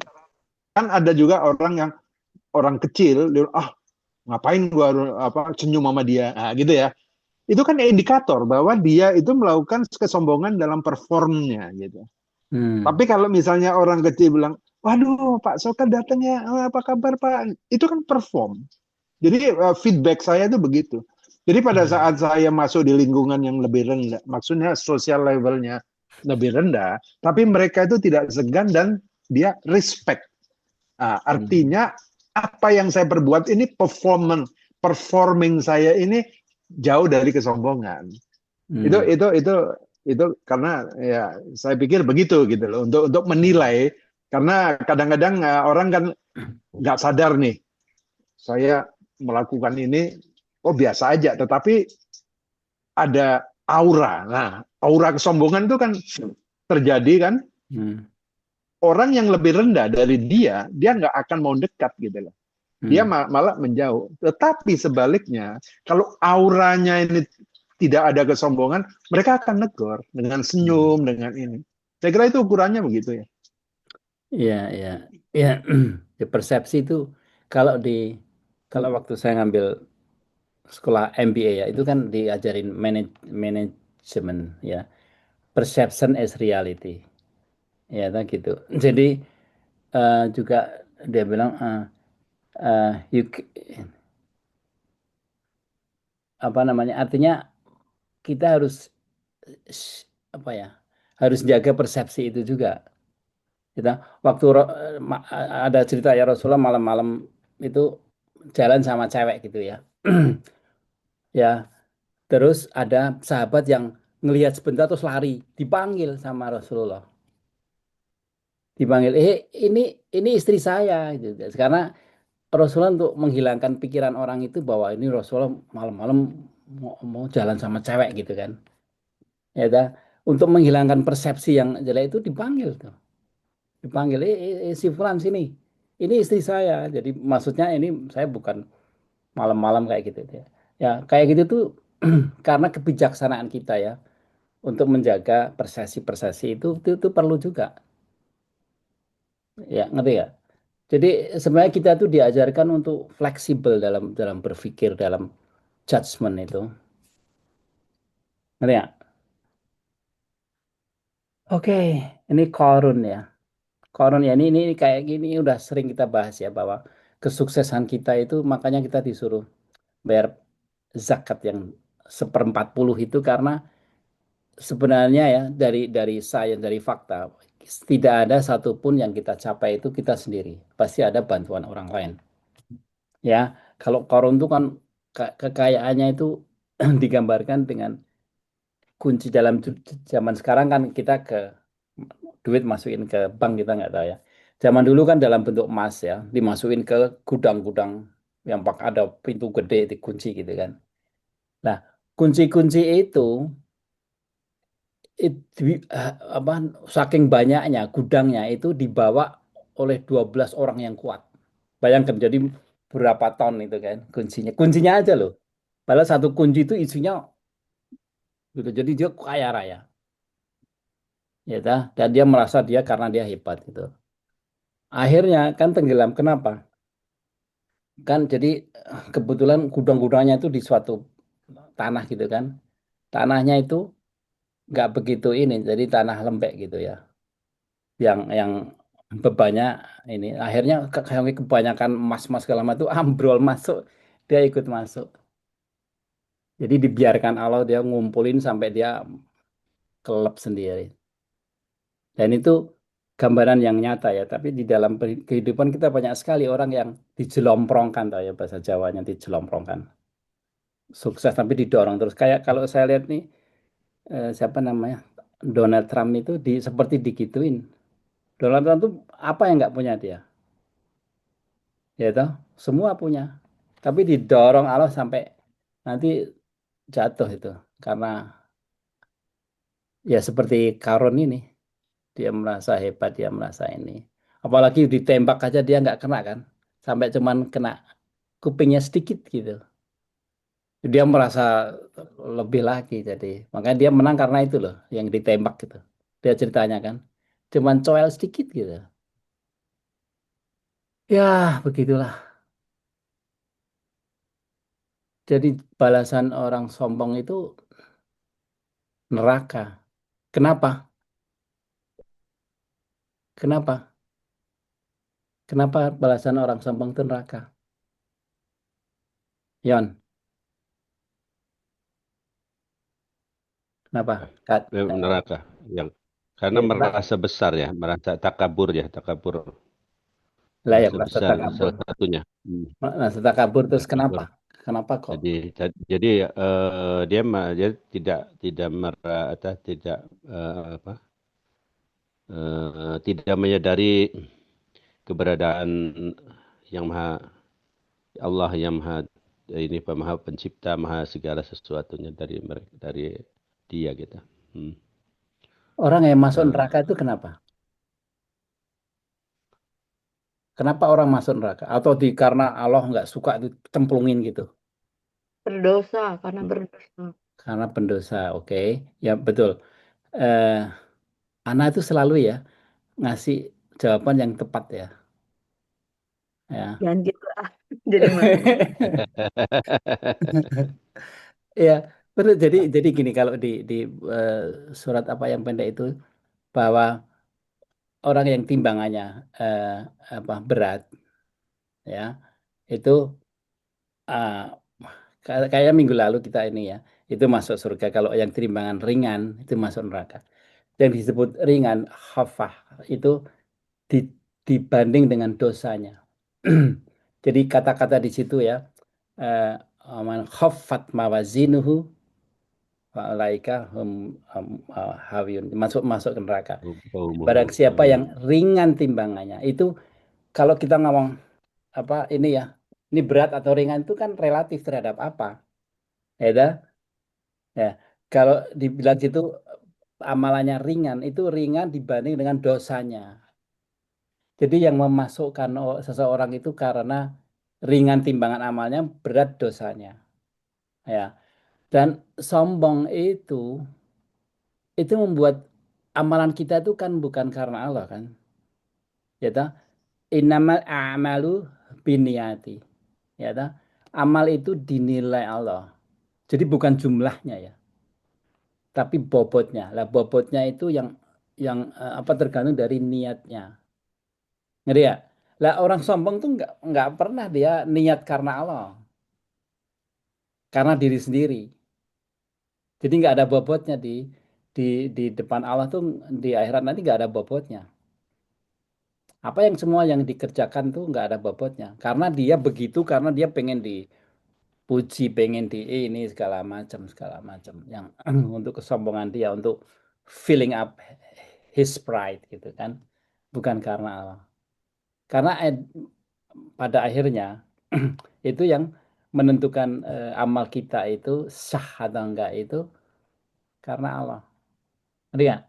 Kan ada juga orang yang orang kecil, dia, ngapain gua apa senyum sama dia, nah, gitu ya. Itu kan indikator bahwa dia itu melakukan kesombongan dalam performnya gitu. Hmm. Tapi kalau misalnya orang kecil bilang, waduh Pak Soka datang ya, apa kabar Pak? Itu kan perform. Jadi feedback saya itu begitu. Jadi pada Hmm. saat saya masuk di lingkungan yang lebih rendah, maksudnya sosial levelnya lebih rendah, tapi mereka itu tidak segan dan dia respect. Nah, Hmm. artinya apa yang saya perbuat ini performing saya ini jauh dari kesombongan. Itu Hmm. itu itu itu karena ya saya pikir begitu gitu loh untuk menilai karena kadang-kadang orang kan nggak sadar nih saya melakukan ini oh biasa aja tetapi ada aura. Nah, aura kesombongan itu kan terjadi kan Hmm. orang yang lebih rendah dari dia nggak akan mau dekat gitu loh. Dia Hmm. malah menjauh. Tetapi sebaliknya, kalau auranya ini tidak ada kesombongan, mereka akan negor dengan Hmm. senyum, dengan ini. Saya kira itu ukurannya begitu ya. Iya, iya, iya. Di persepsi itu kalau di kalau waktu saya ngambil sekolah MBA ya, itu kan diajarin manajemen ya. Perception is reality. Ya, kan gitu. Jadi juga dia bilang you apa namanya? Artinya kita harus apa ya? Harus jaga persepsi itu juga. Kita waktu ada cerita ya Rasulullah malam-malam itu jalan sama cewek gitu ya. Ya, terus ada sahabat yang ngelihat sebentar terus lari, dipanggil sama Rasulullah. Dipanggil, ini istri saya gitu. Karena Rasulullah untuk menghilangkan pikiran orang itu bahwa ini Rasulullah malam-malam mau jalan sama cewek gitu kan. Ya dah, untuk menghilangkan persepsi yang jelek itu dipanggil tuh. Dipanggil, si Fulan sini. Ini istri saya. Jadi maksudnya ini saya bukan malam-malam kayak gitu ya. Ya, kayak gitu tuh karena kebijaksanaan kita ya untuk menjaga persesi-persesi itu perlu juga. Ya, ngerti ya? Jadi sebenarnya kita tuh diajarkan untuk fleksibel dalam dalam berpikir, dalam judgement itu. Ngerti ya? Oke, ini Korun ya. Korun ya ini kayak gini udah sering kita bahas ya bahwa kesuksesan kita itu makanya kita disuruh bayar zakat yang 1/40 itu karena sebenarnya ya dari sains dari fakta tidak ada satupun yang kita capai itu kita sendiri. Pasti ada bantuan orang lain. Ya, kalau Korun itu kan kekayaannya itu digambarkan dengan kunci dalam zaman sekarang kan kita ke duit masukin ke bank kita nggak tahu ya. Zaman dulu kan dalam bentuk emas ya, dimasukin ke gudang-gudang yang ada pintu gede dikunci gitu kan. Nah, kunci-kunci itu apa saking banyaknya gudangnya itu dibawa oleh 12 orang yang kuat. Bayangkan jadi berapa ton itu kan kuncinya. Kuncinya aja loh. Padahal satu kunci itu isinya gitu. Jadi dia kaya raya. Ya, dan dia merasa dia karena dia hebat gitu. Akhirnya kan tenggelam. Kenapa? Kan jadi kebetulan gudang-gudangnya itu di suatu tanah gitu kan. Tanahnya itu nggak begitu ini, jadi tanah lembek gitu ya. Yang bebannya ini. Akhirnya kebanyakan emas-emas segala macam itu ambrol masuk. Dia ikut masuk. Jadi dibiarkan Allah dia ngumpulin sampai dia kelep sendiri. Dan itu gambaran yang nyata ya. Tapi di dalam kehidupan kita banyak sekali orang yang dijelomprongkan, tau ya bahasa Jawanya dijelomprongkan. Sukses tapi didorong terus. Kayak kalau saya lihat nih siapa namanya Donald Trump itu seperti digituin. Donald Trump itu apa yang nggak punya dia, ya toh semua punya. Tapi didorong Allah sampai nanti jatuh itu karena ya seperti Karun ini dia merasa hebat dia merasa ini. Apalagi ditembak aja dia nggak kena kan, sampai cuman kena kupingnya sedikit gitu. Dia merasa lebih lagi jadi makanya dia menang karena itu loh yang ditembak gitu. Dia ceritanya kan cuman coel sedikit gitu. Ya begitulah. Jadi balasan orang sombong itu neraka. Kenapa? Kenapa? Kenapa balasan orang sombong itu neraka? Yon, kenapa? Neraka yang karena Ya, merasa besar ya, merasa takabur ya, takabur, lah ya merasa merasa besar takabur. salah satunya. Merasa takabur terus Takabur. kenapa? Kenapa kok? Jadi jadi dia tidak tidak apa tidak menyadari keberadaan yang maha Allah yang maha ini maha pencipta maha segala sesuatunya dari mereka dari dia gitu. Hmm. Orang yang masuk neraka Eh, itu kenapa? Kenapa orang masuk neraka? Atau karena Allah nggak suka itu cemplungin gitu? Berdosa karena berdosa. Karena pendosa, oke. Ya betul. Eh, Ana itu selalu ya ngasih jawaban yang tepat ya. Ya. Jangan gitu ah. Jadi malu. Iya, betul. Jadi gini kalau di eh, surat apa yang pendek itu bahwa orang yang timbangannya eh, apa berat ya itu ah, kayak minggu lalu kita ini ya itu masuk surga. Kalau yang timbangan ringan itu masuk neraka. Yang disebut ringan khafah itu di- dibanding dengan dosanya. Jadi kata-kata di situ ya eh, man khaffat mawazinuhu Wa'alaika hawiyun masuk masuk ke neraka. Barang siapa yang ringan timbangannya itu kalau kita ngomong apa ini ya ini berat atau ringan itu kan relatif terhadap apa ya dah? Ya kalau dibilang situ amalannya ringan itu ringan dibanding dengan dosanya. Jadi yang memasukkan seseorang itu karena ringan timbangan amalnya berat dosanya ya dan sombong itu membuat amalan kita itu kan bukan karena Allah kan. Ya toh? Innamal a'malu binniyati. Ya toh? Amal itu dinilai Allah. Jadi bukan jumlahnya ya, tapi bobotnya. Lah bobotnya itu yang apa tergantung dari niatnya. Ngerti ya? Lah orang sombong tuh nggak pernah dia niat karena Allah, karena diri sendiri. Jadi nggak ada bobotnya di di depan Allah tuh, di akhirat nanti nggak ada bobotnya. Apa yang semua yang dikerjakan tuh nggak ada bobotnya. Karena dia begitu, karena dia pengen dipuji, pengen di ini segala macam yang untuk kesombongan dia, untuk filling up his pride gitu kan. Bukan karena Allah. Karena pada akhirnya itu yang menentukan amal kita itu sah atau enggak itu karena Allah. Ngerti nggak?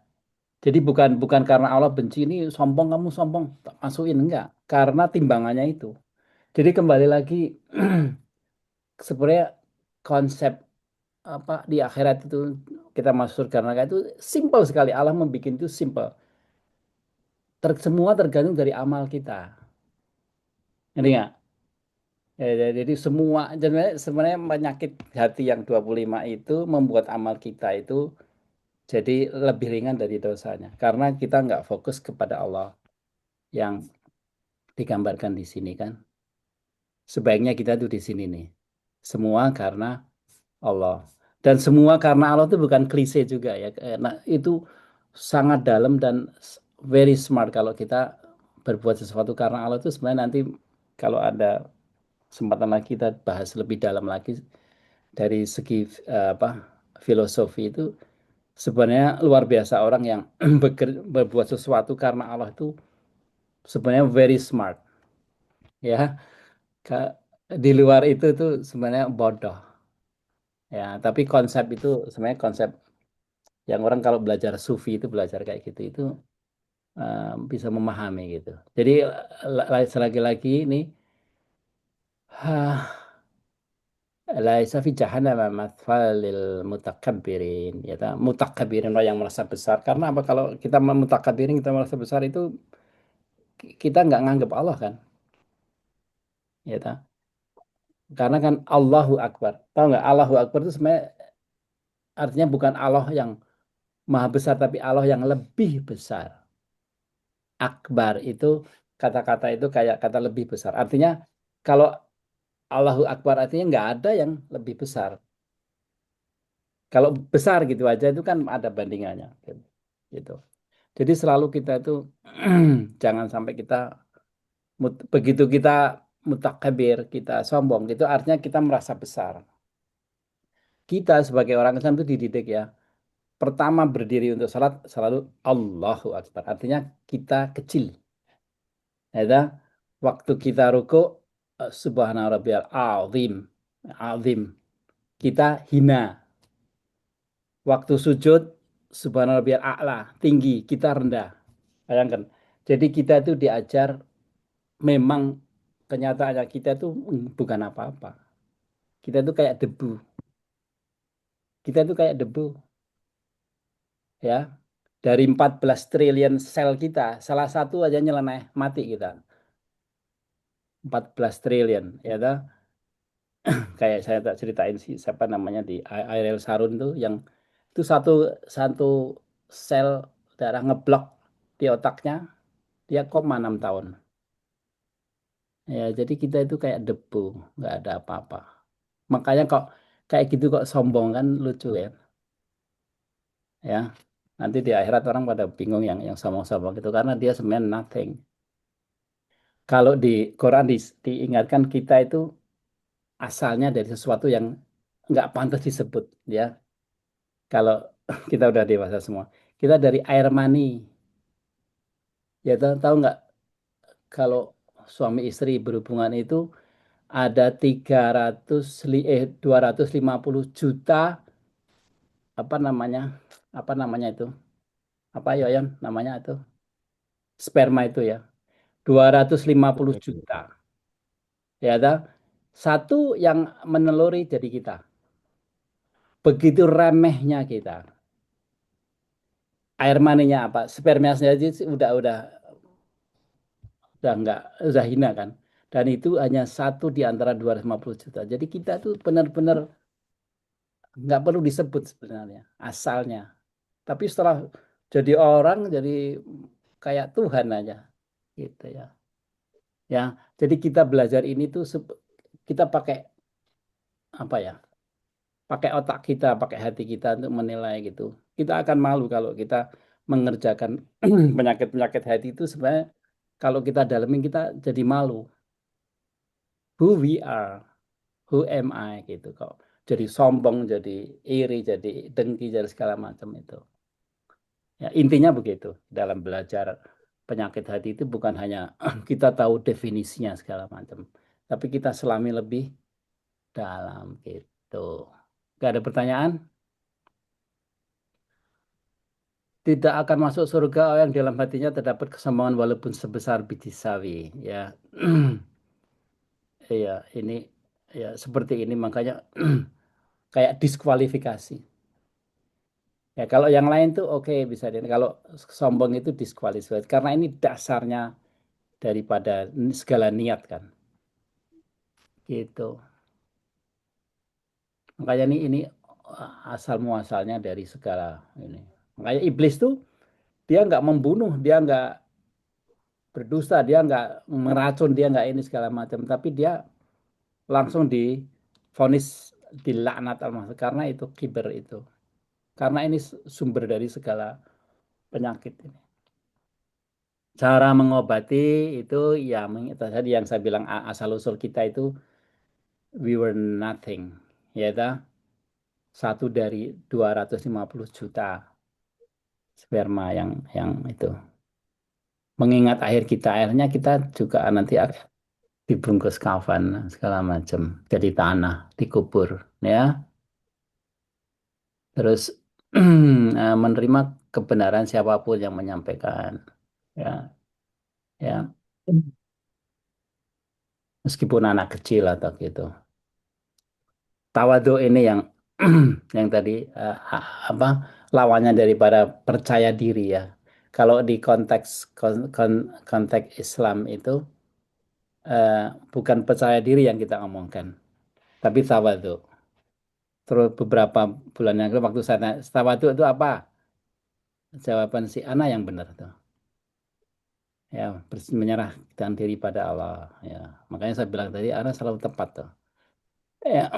Jadi bukan bukan karena Allah benci, ini sombong, kamu sombong, tak masukin, enggak. Karena timbangannya itu. Jadi kembali lagi sebenarnya konsep apa di akhirat itu kita masuk surga neraka itu simple sekali. Allah membuat itu simple. Semua tergantung dari amal kita. Ngerti nggak? Jadi semua sebenarnya penyakit hati yang 25 itu membuat amal kita itu jadi lebih ringan dari dosanya. Karena kita nggak fokus kepada Allah yang digambarkan di sini kan. Sebaiknya kita tuh di sini nih. Semua karena Allah. Dan semua karena Allah itu bukan klise juga ya. Nah, itu sangat dalam dan very smart kalau kita berbuat sesuatu karena Allah itu sebenarnya nanti kalau ada kesempatan lagi kita bahas lebih dalam lagi dari segi apa filosofi itu sebenarnya luar biasa orang yang berbuat sesuatu karena Allah itu sebenarnya very smart ya. Ka- di luar itu tuh sebenarnya bodoh ya, tapi konsep itu sebenarnya konsep yang orang kalau belajar sufi itu belajar kayak gitu itu bisa memahami gitu. Jadi selagi-lagi ini laisa fi jahannam mathwal lil mutakabbirin ya mutakabbirin orang yang merasa besar. Karena apa, kalau kita mutakabbirin, kita merasa besar itu kita nggak nganggap Allah kan, ya ta? Karena kan Allahu Akbar. Tahu nggak, Allahu Akbar itu sebenarnya artinya bukan Allah yang maha besar, tapi Allah yang lebih besar. Akbar itu kata-kata itu kayak kata lebih besar. Artinya kalau Allahu Akbar artinya nggak ada yang lebih besar. Kalau besar gitu aja itu kan ada bandingannya. Gitu. Jadi selalu kita itu jangan sampai kita begitu kita mutakabir, kita sombong, itu artinya kita merasa besar. Kita sebagai orang Islam itu dididik ya. Pertama berdiri untuk salat selalu Allahu Akbar. Artinya kita kecil. Ya, waktu kita ruku subhana rabbiyal azim. Azim. Kita hina. Waktu sujud subhana rabbiyal a'la, tinggi, kita rendah. Bayangkan. Jadi kita itu diajar memang kenyataannya kita itu bukan apa-apa. Kita itu kayak debu. Kita itu kayak debu, ya. Dari 14 triliun sel kita, salah satu aja nyeleneh, mati kita. 14 triliun, ya toh? Kayak saya tak ceritain sih, siapa namanya di Ariel Sarun tuh, yang itu satu satu sel darah ngeblok di otaknya, dia koma 6 tahun. Ya, jadi kita itu kayak debu, nggak ada apa-apa. Makanya kok kayak gitu kok sombong kan lucu ya. Ya, nanti di akhirat orang pada bingung yang sombong-sombong gitu karena dia sebenarnya nothing. Kalau di Quran diingatkan kita itu asalnya dari sesuatu yang nggak pantas disebut ya. Kalau kita udah dewasa semua, kita dari air mani. Ya tahu nggak, kalau suami istri berhubungan itu ada 250 juta apa apa namanya itu, apa ya namanya itu sperma itu ya, 250 juta ya ta? Satu yang meneluri jadi kita. Begitu remehnya kita. Air maninya apa? Sperma saja udah nggak, udah hina kan. Dan itu hanya satu di antara 250 juta. Jadi kita tuh benar-benar nggak perlu disebut sebenarnya asalnya. Tapi setelah jadi orang, jadi kayak Tuhan aja gitu ya. Ya, jadi kita belajar ini tuh kita pakai apa ya? pakai otak kita, pakai hati kita untuk menilai gitu. Kita akan malu kalau kita mengerjakan penyakit-penyakit hati itu sebenarnya kalau kita dalamin kita jadi malu. Who we are, who am I gitu kok. Jadi sombong, jadi iri, jadi dengki, jadi segala macam itu. Ya, intinya begitu dalam belajar penyakit hati itu bukan hanya kita tahu definisinya segala macam, tapi kita selami lebih dalam gitu. Gak ada pertanyaan? Tidak akan masuk surga orang yang dalam hatinya terdapat kesombongan walaupun sebesar biji sawi. Ya, ya ini ya seperti ini makanya kayak diskualifikasi. Ya kalau yang lain tuh oke bisa kalau sombong itu diskualifikasi karena ini dasarnya daripada segala niat kan. Gitu. Makanya ini asal muasalnya dari segala ini. Makanya iblis tuh dia nggak membunuh, dia nggak berdusta, dia nggak meracun, dia nggak ini segala macam, tapi dia langsung divonis dilaknat Allah karena itu kiber itu. Karena ini sumber dari segala penyakit ini. Cara mengobati itu ya tadi yang saya bilang asal usul kita itu we were nothing, ya ta? Satu dari 250 juta sperma yang itu. Mengingat akhir kita, akhirnya kita juga nanti akan dibungkus kafan segala macam, jadi tanah, dikubur, ya. Terus menerima kebenaran siapapun yang menyampaikan, ya, ya, meskipun anak kecil atau gitu. Tawadu ini yang yang tadi apa lawannya daripada percaya diri ya. Kalau di konteks Islam itu bukan percaya diri yang kita omongkan, tapi tawadu. Terus beberapa bulan yang lalu waktu saya tawadu itu apa? Jawaban si Ana yang benar tuh. Ya, menyerahkan diri pada Allah. Ya, makanya saya bilang tadi Ana selalu tepat tuh. Ya,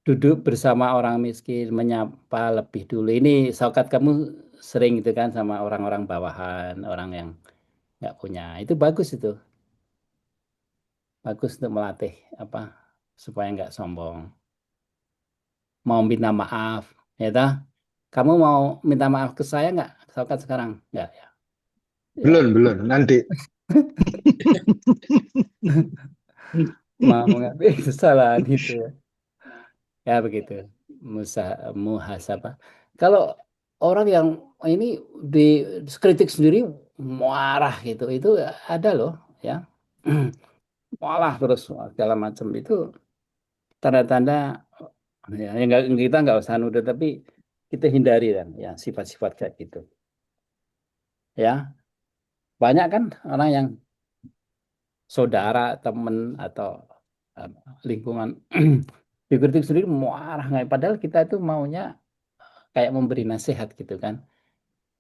duduk bersama orang miskin, menyapa lebih dulu. Ini Saukat kamu sering gitu kan sama orang-orang bawahan, orang yang nggak punya. Itu bagus itu. Bagus untuk melatih apa supaya nggak sombong. Mau minta maaf, ya dah. Kamu mau minta maaf ke saya nggak? Saukat sekarang? Nggak ya. Ya. Belum, nanti. Mau mengambil kesalahan itu. Ya begitu. Muhasabah. Kalau orang yang ini di kritik sendiri marah gitu, itu ada loh ya. Malah terus segala macam itu tanda-tanda ya kita nggak usah nuduh tapi kita hindari kan ya sifat-sifat kayak gitu. Ya, banyak kan orang yang saudara, teman atau eh, lingkungan dikritik sendiri marah nggak padahal kita itu maunya kayak memberi nasihat gitu kan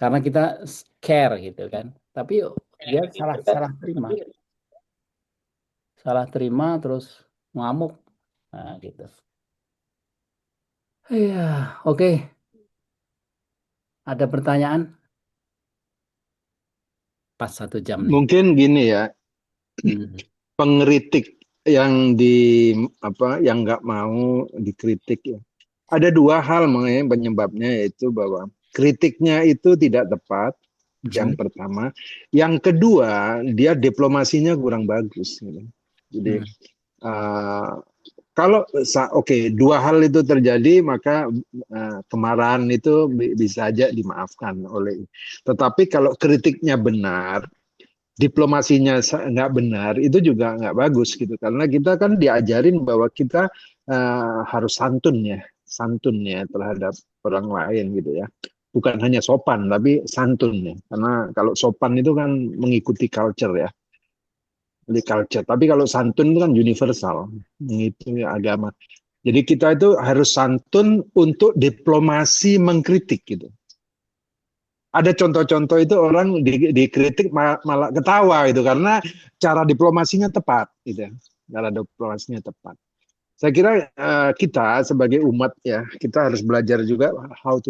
karena kita care gitu kan tapi dia salah terima terus ngamuk nah gitu iya oke. Ada pertanyaan pas 1 jam nih. Mungkin gini ya, Hmm. pengkritik yang yang nggak mau dikritik ya. Ada dua hal mengenai penyebabnya, yaitu bahwa kritiknya itu tidak tepat. Yang pertama, yang kedua dia diplomasinya kurang bagus. Gitu. Jadi kalau dua hal itu terjadi maka kemarahan itu bisa aja dimaafkan oleh. Tetapi kalau kritiknya benar, diplomasinya nggak benar, itu juga nggak bagus gitu. Karena kita kan diajarin bahwa kita harus santun ya terhadap orang lain gitu ya. Bukan hanya sopan, tapi santun ya. Karena kalau sopan itu kan mengikuti culture ya. Di culture. Tapi kalau santun itu kan universal, mengikuti agama. Jadi kita itu harus santun untuk diplomasi mengkritik gitu. Ada contoh-contoh itu orang dikritik malah ketawa itu karena cara diplomasinya tepat gitu. Cara diplomasinya tepat. Saya kira kita sebagai umat ya, kita harus belajar juga how to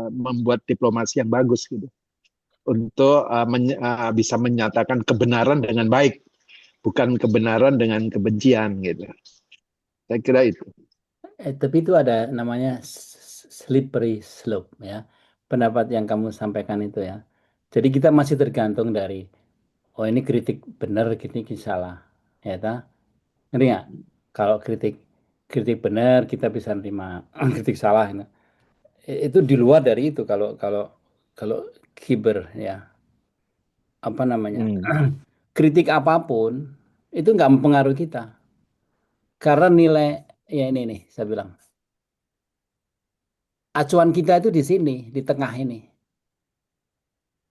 membuat diplomasi yang bagus gitu untuk bisa menyatakan kebenaran dengan baik, bukan kebenaran dengan kebencian gitu. Saya kira itu. Tapi itu ada namanya slippery slope ya. Pendapat yang kamu sampaikan itu ya. Jadi kita masih tergantung dari, oh ini kritik benar, kritik salah. Ya ta? Ngerti nggak? Kalau kritik kritik benar kita bisa nerima, kritik salah. Gitu. Itu di luar dari itu kalau kalau kalau kiber ya. Apa namanya? Hmm. Kritik apapun itu nggak mempengaruhi kita. Karena nilai, ya ini nih saya bilang. Acuan kita itu di sini, di tengah ini.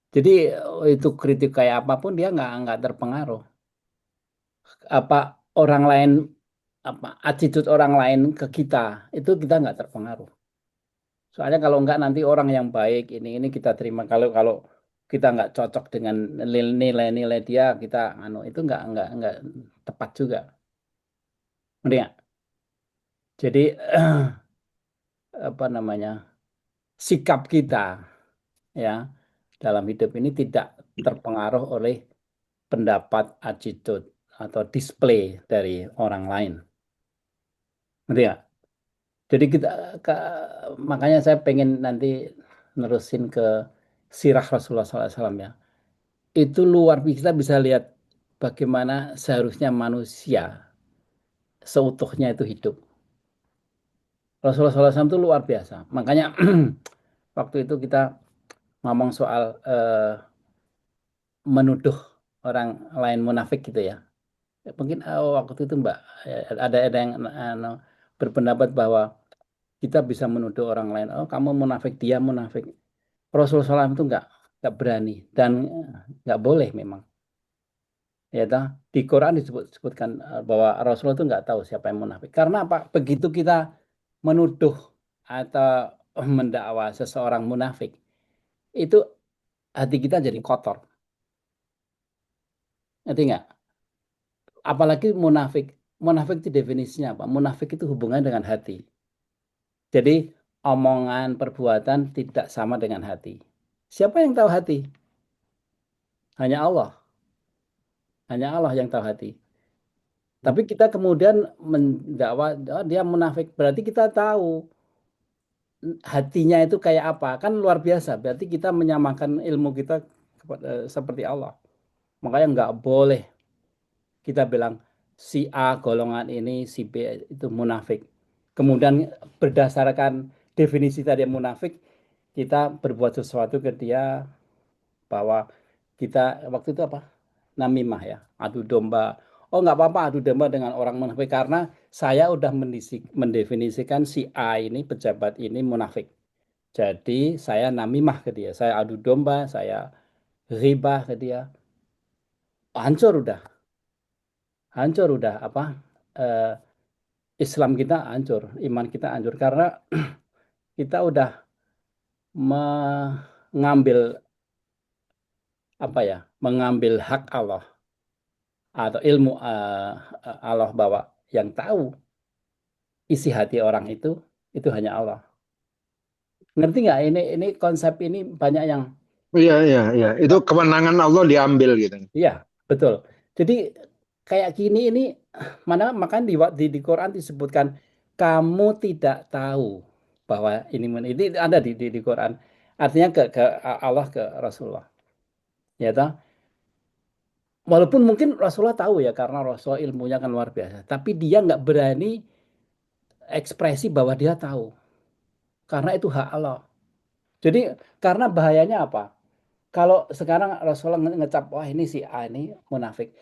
Jadi itu kritik kayak apapun dia nggak terpengaruh. Apa orang lain, apa attitude orang lain ke kita itu kita nggak terpengaruh. Soalnya kalau nggak nanti orang yang baik ini kita terima. Kalau kalau kita nggak cocok dengan nilai-nilai dia, kita itu nggak tepat juga. Ngerti nggak? Jadi apa namanya, sikap kita ya dalam hidup ini tidak terpengaruh oleh pendapat, attitude, atau display dari orang lain. Ngerti nggak? Jadi makanya saya pengen nanti nerusin ke sirah Rasulullah SAW ya. Itu luar biasa, kita bisa lihat bagaimana seharusnya manusia seutuhnya itu hidup. Rasulullah SAW itu luar biasa. Makanya waktu itu kita ngomong soal menuduh orang lain munafik gitu ya. Mungkin waktu itu Mbak ada yang berpendapat bahwa kita bisa menuduh orang lain, oh kamu munafik, dia munafik. Rasulullah SAW itu nggak berani dan nggak boleh memang. Ya toh? Di Quran disebutkan bahwa Rasulullah itu nggak tahu siapa yang munafik. Karena apa? Begitu kita menuduh atau mendakwa seseorang munafik, itu hati kita jadi kotor. Ngerti nggak? Apalagi munafik. Munafik itu definisinya apa? Munafik itu hubungan dengan hati. Jadi omongan, perbuatan tidak sama dengan hati. Siapa yang tahu hati? Hanya Allah. Hanya Allah yang tahu hati. Tapi kita kemudian mendakwa, oh, dia munafik. Berarti kita tahu hatinya itu kayak apa. Kan luar biasa. Berarti kita menyamakan ilmu kita seperti Allah. Makanya nggak boleh kita bilang si A golongan ini, si B itu munafik. Kemudian berdasarkan definisi tadi munafik, kita berbuat sesuatu ke dia bahwa kita waktu itu apa? Namimah ya, adu domba. Oh nggak apa-apa adu domba dengan orang munafik karena saya udah mendefinisikan si A ini pejabat ini munafik. Jadi saya namimah ke dia, saya adu domba, saya ribah ke dia. Hancur udah apa? eh, Islam kita hancur, iman kita hancur karena kita udah mengambil apa ya, mengambil hak Allah atau ilmu Allah bahwa yang tahu isi hati orang itu hanya Allah. Ngerti nggak? Ini konsep ini banyak yang Iya, iya, iya. Itu kewenangan Allah diambil gitu. iya betul. Jadi kayak gini ini mana makanya di Quran disebutkan kamu tidak tahu bahwa ini ada di Quran. Artinya ke Allah ke Rasulullah. Ya toh? Walaupun mungkin Rasulullah tahu ya karena Rasulullah ilmunya kan luar biasa, tapi dia nggak berani ekspresi bahwa dia tahu karena itu hak Allah. Jadi karena bahayanya apa? Kalau sekarang Rasulullah ngecap wah ini si A ini munafik,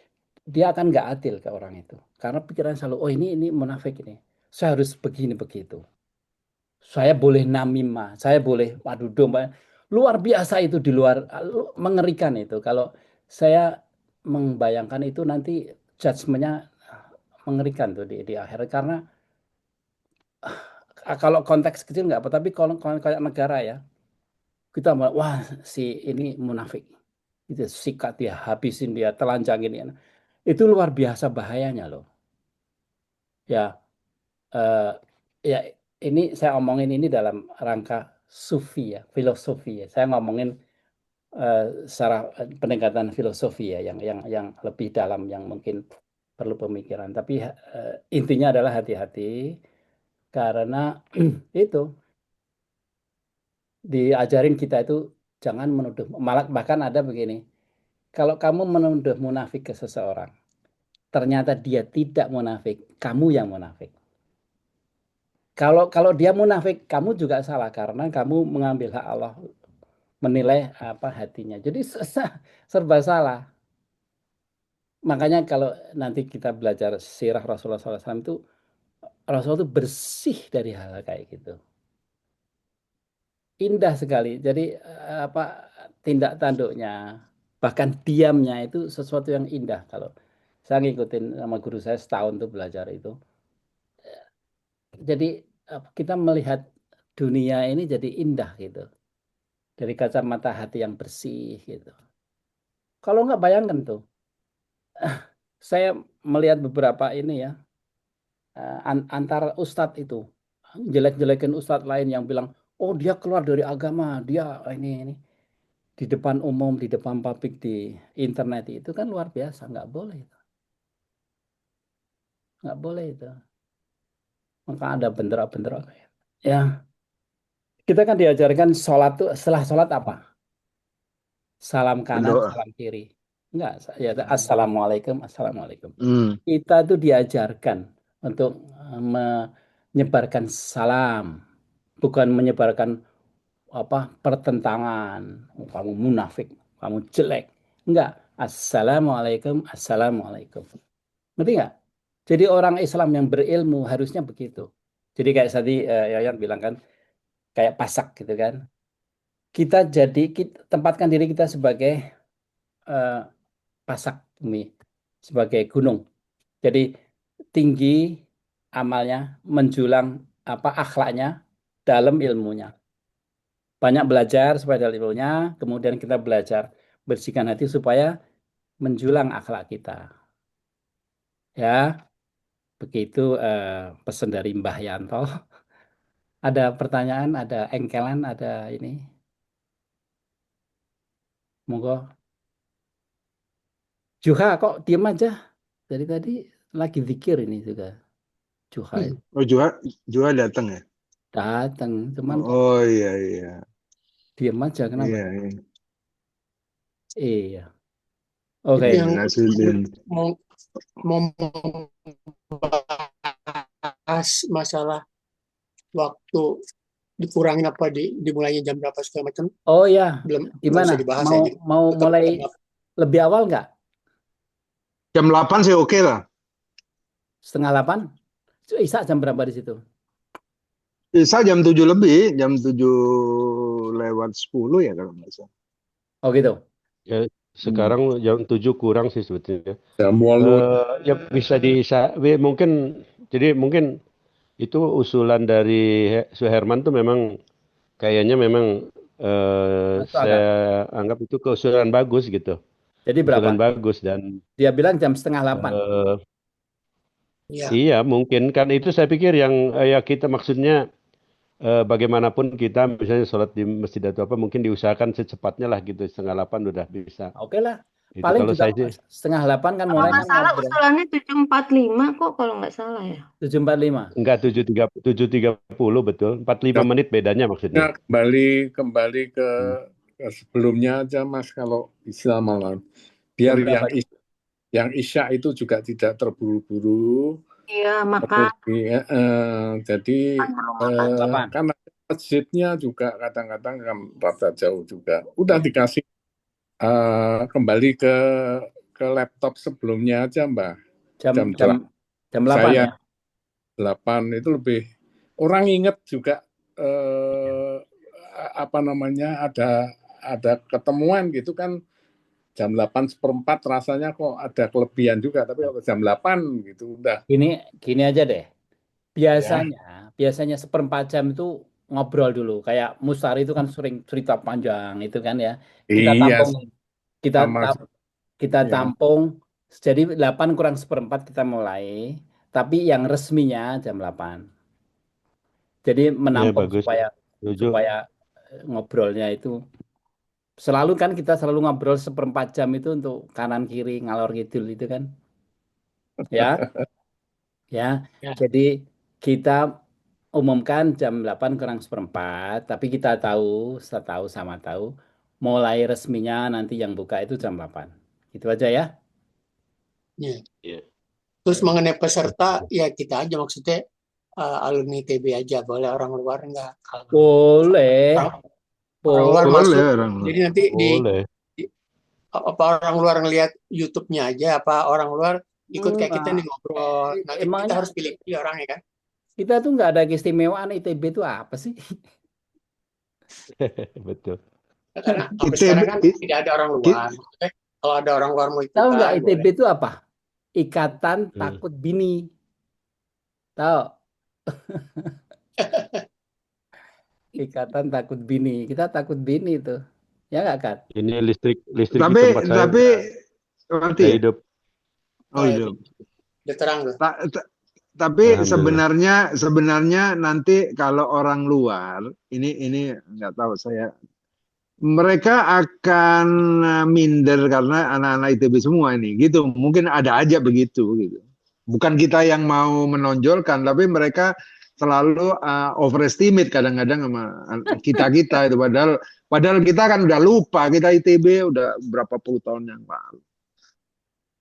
dia akan nggak adil ke orang itu karena pikiran selalu oh ini munafik ini, saya harus begini begitu, saya boleh namimah, saya boleh adu domba, luar biasa itu di luar mengerikan itu kalau saya membayangkan itu nanti judgementnya mengerikan tuh di akhir karena kalau konteks kecil nggak apa tapi kalau kayak negara ya kita wah si ini munafik itu sikat dia habisin dia telanjangin dia itu luar biasa bahayanya loh Ya, eh, ya ini saya omongin ini dalam rangka sufi ya, filosofi ya. Saya ngomongin eh, secara pendekatan filosofi ya, yang lebih dalam, yang mungkin perlu pemikiran. Tapi intinya adalah hati-hati karena itu diajarin kita itu jangan menuduh. Malah bahkan ada begini, kalau kamu menuduh munafik ke seseorang, ternyata dia tidak munafik, kamu yang munafik. Kalau kalau dia munafik, kamu juga salah karena kamu mengambil hak Allah, menilai apa hatinya. Jadi serba salah. Makanya kalau nanti kita belajar sirah Rasulullah SAW itu, Rasul itu bersih dari hal kayak gitu. Indah sekali. Jadi apa tindak tanduknya, bahkan diamnya itu sesuatu yang indah. Kalau saya ngikutin sama guru saya setahun tuh belajar itu. Jadi kita melihat dunia ini jadi indah gitu. Dari kacamata hati yang bersih gitu. Kalau nggak bayangkan tuh, saya melihat beberapa ini ya, antara ustadz itu jelek-jelekin ustadz lain yang bilang, oh dia keluar dari agama, dia ini di depan umum, di depan publik, di internet itu kan luar biasa, nggak boleh itu, nggak boleh itu. Maka ada bentrok-bentrok ya. Ya, kita kan diajarkan sholat tuh setelah sholat apa? Salam kanan, Berdoa. salam kiri. Enggak, ya assalamualaikum, assalamualaikum. Hmm. Kita tuh diajarkan untuk menyebarkan salam, bukan menyebarkan apa pertentangan. Oh, kamu munafik, kamu jelek. Enggak. Assalamualaikum, assalamualaikum. Ngerti nggak? Jadi orang Islam yang berilmu harusnya begitu. Jadi kayak tadi Yayan bilang kan, kayak pasak gitu kan. Kita tempatkan diri kita sebagai eh, pasak bumi, sebagai gunung. Jadi tinggi amalnya, menjulang apa akhlaknya, dalam ilmunya. Banyak belajar supaya dalam ilmunya, kemudian kita belajar bersihkan hati supaya menjulang akhlak kita. Ya, begitu pesan dari Mbah Yanto. Ada pertanyaan, ada engkelan, ada ini. Monggo. Juha kok diem aja? Dari tadi lagi zikir ini juga. Juha itu Oh, Jua datang ya? datang, cuman kok Oh, iya, iya. diem aja kenapa? Iya, iya. Iya. Itu Oke. yang Nasruddin. mau mau membahas masalah waktu dikurangin apa dimulainya jam berapa segala macam Oh ya, belum nggak gimana? usah dibahas Mau ya, jadi mau tetap mulai lebih awal nggak? Jam 8 sih oke lah. Setengah 8? Isa jam berapa di situ? Bisa jam 7 lebih, jam 7 lewat 10 ya kalau nggak salah. Oh gitu. Ya, sekarang jam 7 kurang sih sebetulnya. Jam 8 Ya bisa mungkin jadi mungkin itu usulan dari Suherman tuh memang kayaknya memang Masuk akal. saya anggap itu keusulan bagus gitu. Jadi berapa? Usulan bagus dan Dia bilang jam setengah 8. eh, ya iya mungkin kan itu saya pikir yang ya kita maksudnya bagaimanapun kita misalnya sholat di masjid atau apa mungkin diusahakan secepatnya lah gitu setengah 8 udah bisa. Oke lah. Itu Paling kalau juga saya sih setengah 8 kan Kalau mulai nggak kan salah ngobrol. usulannya 7.45 kok kalau nggak salah ya. 7.45. enggak 7.30 betul 45 menit bedanya maksudnya. kembali ke sebelumnya aja Mas kalau bisa malam. Biar Jam berapa? yang Isya itu juga tidak terburu-buru. Iya, makan Kemudian, jadi belum makan. 8. karena masjidnya juga kadang-kadang kan rada jauh juga. Udah Ya. dikasih kembali ke laptop sebelumnya aja Mbak. Jam Jam jam jam 8 saya ya. 8 itu lebih orang inget juga apa namanya ada ketemuan gitu kan jam 8:15 rasanya kok ada kelebihan juga tapi kalau jam 8 gitu udah Gini aja deh. ya Biasanya seperempat jam itu ngobrol dulu. Kayak Mustari itu kan sering cerita panjang itu kan ya. Kita iya tampung, kita sama kita ya tampung. Jadi 8 kurang seperempat kita mulai. tapi yang resminya jam 8. Jadi Ya menampung bagus. supaya Setuju. supaya ngobrolnya itu selalu kan kita selalu ngobrol seperempat jam itu untuk kanan kiri ngalor ngidul itu kan. Ya, ya. Ya. Jadi kita umumkan jam 8 kurang seperempat, tapi kita tahu sama tahu mulai resminya nanti yang buka itu jam 8. Gitu aja ya. Ya. Ya. Terus Oke. mengenai peserta, ya kita aja maksudnya alumni TB aja, boleh orang luar enggak? Kalau Boleh, orang luar boleh. Boleh masuk, orang. jadi nanti Boleh. apa orang luar ngelihat YouTube-nya aja, apa orang luar ikut kayak kita nih Enggak. ngobrol. Nanti kita Emangnya harus pilih-pilih orangnya kan? kita tuh nggak ada keistimewaan ITB itu apa sih? Betul. Karena sampai ITB, sekarang kan tidak ada orang ki- luar. Maksudnya, kalau ada orang luar mau Tahu nggak ikutan, ITB boleh. itu apa? Ikatan Hmm. Takut Bini. Tahu? Ikatan Takut Bini. Kita takut bini itu. Ya nggak, Kat? Ini listrik di tapi tempat saya mati udah ya? hidup. Oh, Oh, hidup. udah terang tuh. Tapi Alhamdulillah. sebenarnya nanti kalau orang luar ini nggak tahu saya, mereka akan minder karena anak-anak ITB semua ini gitu. Mungkin ada aja begitu gitu. Bukan kita yang mau menonjolkan, tapi mereka selalu overestimate kadang-kadang sama kita itu, padahal kita kan udah lupa, kita ITB udah berapa puluh tahun yang lalu.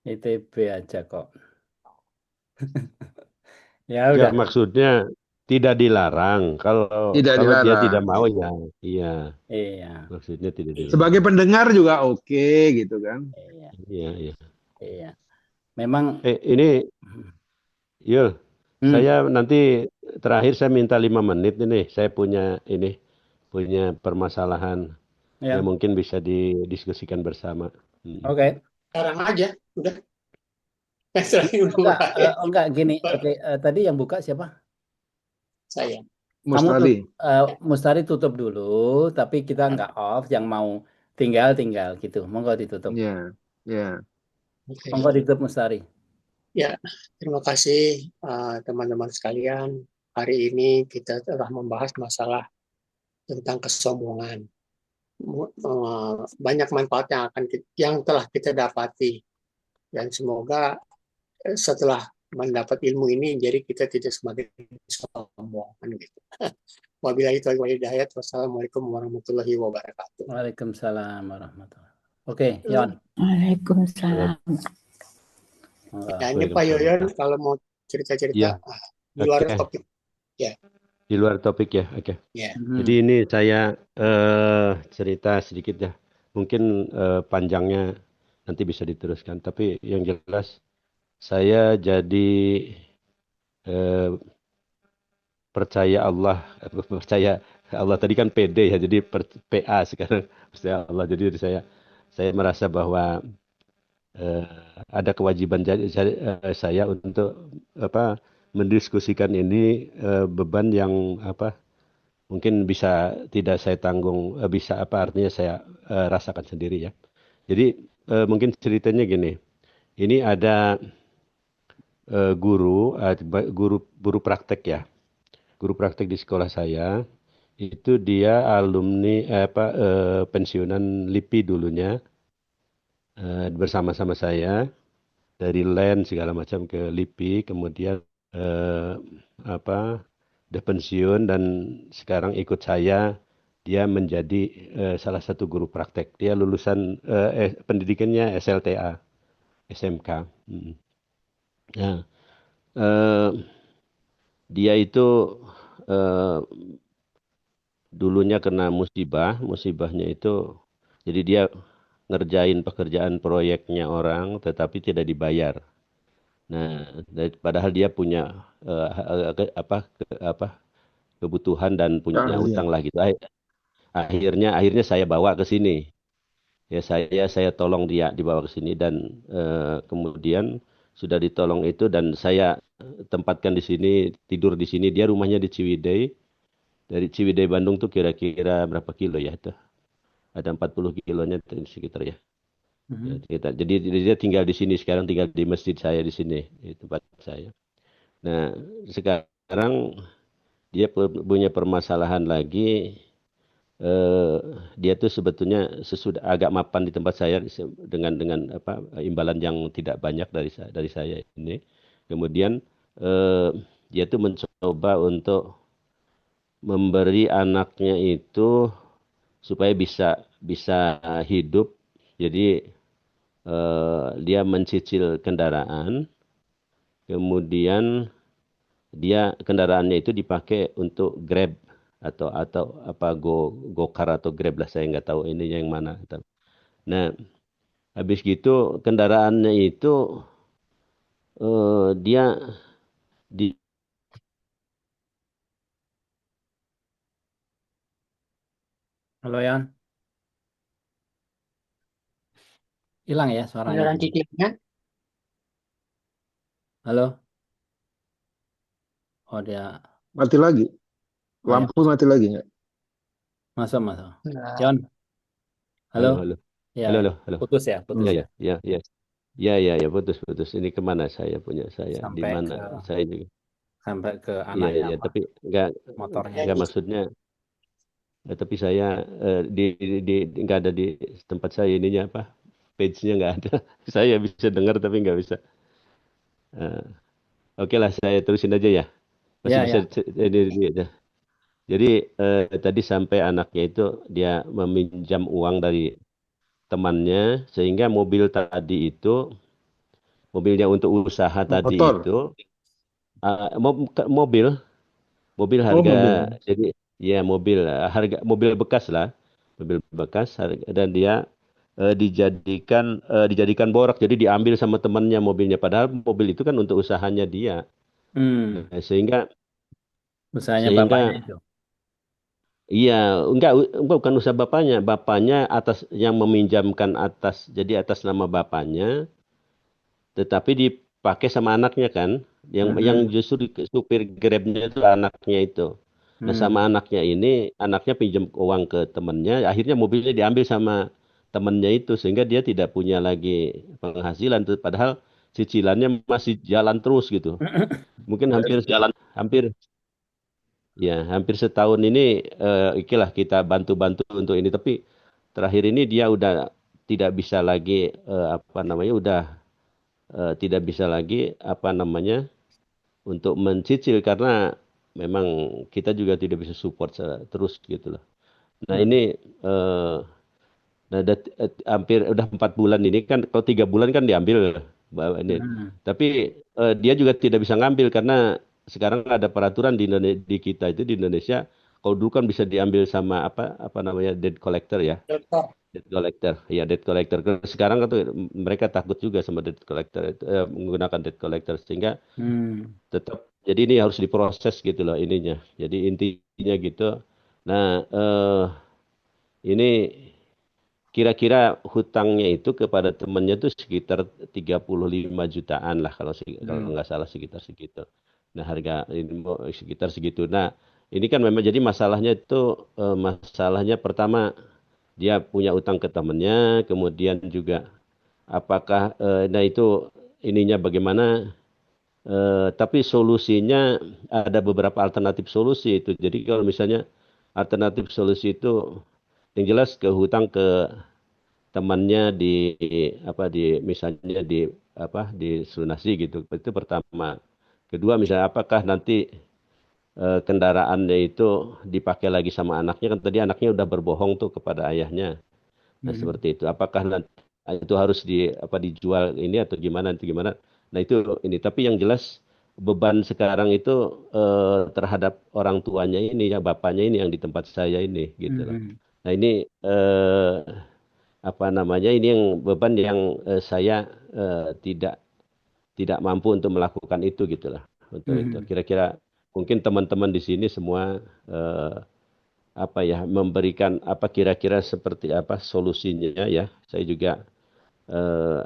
ITB aja kok. Ya Enggak, udah. maksudnya tidak dilarang. Kalau Tidak dia tidak dilarang. mau ya, iya. Iya, Maksudnya tidak Sebagai dilarang. pendengar juga oke gitu kan. iya, Iya, iya. iya. Memang, Ini Yul, hmm, saya nanti terakhir saya minta 5 menit ini. Saya punya permasalahan yang ya, mungkin bisa didiskusikan bersama. oke. Sekarang aja, udah. Setelah ini udah Enggak, mulai. enggak gini. Oke, tadi yang buka siapa? Saya. Kamu Mustali. Mustari tutup dulu, tapi kita nggak off. Yang mau tinggal gitu. Monggo ditutup. Ya, ya. Oke. Monggo ditutup Mustari. Ya, terima kasih teman-teman sekalian. Hari ini kita telah membahas masalah tentang kesombongan. Banyak manfaat yang telah kita dapati, dan semoga setelah mendapat ilmu ini jadi kita tidak semakin sombong kan gitu. Wabillahi taufiq wal hidayah. Wassalamualaikum warahmatullahi wabarakatuh. Waalaikumsalam warahmatullahi. Oke, Yon. Waalaikumsalam. Monggo. Ya, ini Pak Yoyon kalau mau cerita-cerita Iya. di luar Oke. topik. Di luar topik ya, oke. Ya. Jadi ini saya cerita sedikit ya. Mungkin panjangnya nanti bisa diteruskan. Tapi yang jelas saya jadi eh, percaya Allah tadi kan PD ya, jadi PA sekarang percaya Allah. Jadi saya merasa bahwa ada kewajiban saya untuk mendiskusikan ini, beban yang mungkin bisa tidak saya tanggung, bisa artinya saya rasakan sendiri ya. Jadi mungkin ceritanya gini, ini ada guru praktek ya, guru praktek di sekolah saya. Itu dia alumni pensiunan LIPI dulunya, bersama-sama saya dari LAN segala macam ke LIPI, kemudian udah pensiun dan sekarang ikut saya. Dia menjadi salah satu guru praktek. Dia lulusan pendidikannya SLTA, SMK. Nah, dia itu dulunya kena musibahnya itu, jadi dia ngerjain pekerjaan proyeknya orang tetapi tidak dibayar. Nah, padahal dia punya kebutuhan dan punya Iya. utang lah gitu. Akhirnya saya bawa ke sini. Ya saya tolong dia dibawa ke sini dan kemudian sudah ditolong itu dan saya tempatkan di sini, tidur di sini. Dia rumahnya di Ciwidey. Dari Ciwidey Bandung tuh kira-kira berapa kilo ya itu? Ada 40 kilonya sekitar ya. Ya, jadi dia tinggal di sini sekarang, tinggal di masjid saya di sini, di tempat saya. Nah, sekarang dia punya permasalahan lagi. eh, Dia tuh sebetulnya sesudah agak mapan di tempat saya dengan apa imbalan yang tidak banyak dari saya ini. Kemudian eh, dia tuh mencoba untuk memberi anaknya itu supaya bisa bisa hidup. Jadi dia mencicil kendaraan, kemudian dia kendaraannya itu dipakai untuk Grab atau apa Gokar atau Grab lah, saya nggak tahu ini yang mana. Nah, habis gitu kendaraannya itu dia di Halo Yan, hilang ya suaranya. Kendaraan cicilnya. Halo, oh dia, Mati lagi. oh ya, Lampu mati lagi nggak? masuk masuk. Nah, Yon, halo, halo halo ya, halo ya. halo halo Putus ya, putus ya Hmm. ya, ya ya ya ya ya ya putus ini kemana saya di sampai mana ke saya juga sampai ke iya anaknya iya apa, tapi motornya. ya, nggak maksudnya tapi saya nggak ada di tempat saya ininya apa page-nya nggak ada. Saya bisa dengar tapi nggak bisa. Eh, oke lah saya terusin aja ya. Masih Ya bisa ya, ini aja. Jadi tadi sampai anaknya itu dia meminjam uang dari temannya sehingga mobil tadi itu mobilnya untuk usaha tadi Motor. itu mobil mobil Oh, harga mobil. jadi ya mobil harga mobil bekas lah mobil bekas dan dia dijadikan borak jadi diambil sama temannya mobilnya padahal mobil itu kan untuk usahanya dia. hmm, Nah, sehingga usahanya bapaknya sehingga itu. iya enggak bukan usaha bapaknya atas yang meminjamkan jadi atas nama bapaknya tetapi dipakai sama anaknya kan yang Hmm, justru supir Grabnya itu anaknya itu. Nah sama hmm, anaknya pinjam uang ke temennya akhirnya mobilnya diambil sama temennya itu sehingga dia tidak punya lagi penghasilan tuh padahal cicilannya masih jalan terus gitu mungkin hampir hampir setahun ini ikilah kita bantu-bantu untuk ini tapi terakhir ini dia udah tidak bisa lagi apa namanya udah tidak bisa lagi apa namanya untuk mencicil karena memang kita juga tidak bisa support terus gitu loh. Nah hmm, ini nah hampir udah 4 bulan ini kan kalau 3 bulan kan diambil ini. hmm, Tapi dia juga tidak bisa ngambil karena sekarang ada peraturan di kita itu di Indonesia kalau dulu kan bisa diambil sama apa apa namanya debt collector ya. Delta. Debt collector, ya debt collector. Sekarang kan tuh mereka takut juga sama debt collector, menggunakan debt collector sehingga hmm, tetap. Jadi ini harus diproses gitu loh ininya. Jadi intinya gitu. Nah, ini kira-kira hutangnya itu kepada temannya tuh sekitar 35 jutaan lah kalau hmm, nggak salah sekitar segitu. Nah, harga ini sekitar segitu. Nah, ini kan memang jadi masalahnya itu masalahnya pertama dia punya utang ke temannya, kemudian juga apakah nah itu ininya bagaimana tapi solusinya ada beberapa alternatif solusi itu. Jadi kalau misalnya alternatif solusi itu yang jelas ke hutang ke temannya apa misalnya apa diselunasi gitu. Itu pertama. Kedua misalnya apakah nanti kendaraannya itu dipakai lagi sama anaknya kan tadi anaknya udah berbohong tuh kepada ayahnya. Nah, hmm, seperti itu. Apakah nanti itu harus dijual ini atau gimana nanti gimana? Nah, itu ini. Tapi yang jelas beban sekarang itu terhadap orang tuanya ini, ya bapaknya ini yang di tempat saya ini, gitu loh. hmm, Nah, ini apa namanya? Ini yang beban yang saya tidak tidak mampu untuk melakukan itu, gitu lah. Untuk itu. hmm, Kira-kira mungkin teman-teman di sini semua eh, apa ya memberikan apa kira-kira seperti apa solusinya ya. Saya juga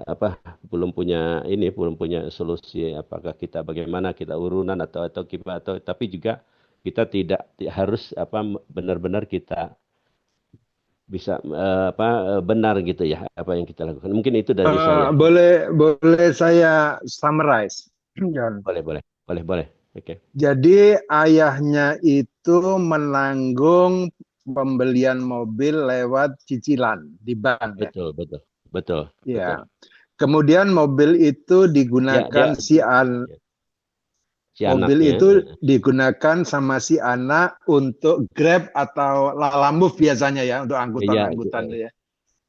apa belum punya solusi apakah kita bagaimana kita urunan atau gimana atau tapi juga kita tidak harus apa benar-benar kita bisa apa benar gitu ya apa yang kita lakukan. Mungkin itu dari saya. Boleh boleh saya summarize, John. Boleh boleh Boleh, boleh. Oke. Jadi ayahnya itu menanggung pembelian mobil lewat cicilan di bank ya. Betul, betul, betul, betul. Ya. Kemudian mobil itu Ya, dia digunakan ya, si mobil anaknya. itu digunakan sama si anak untuk Grab atau Lalamove biasanya ya untuk Ya, angkutan-angkutan ya. ya,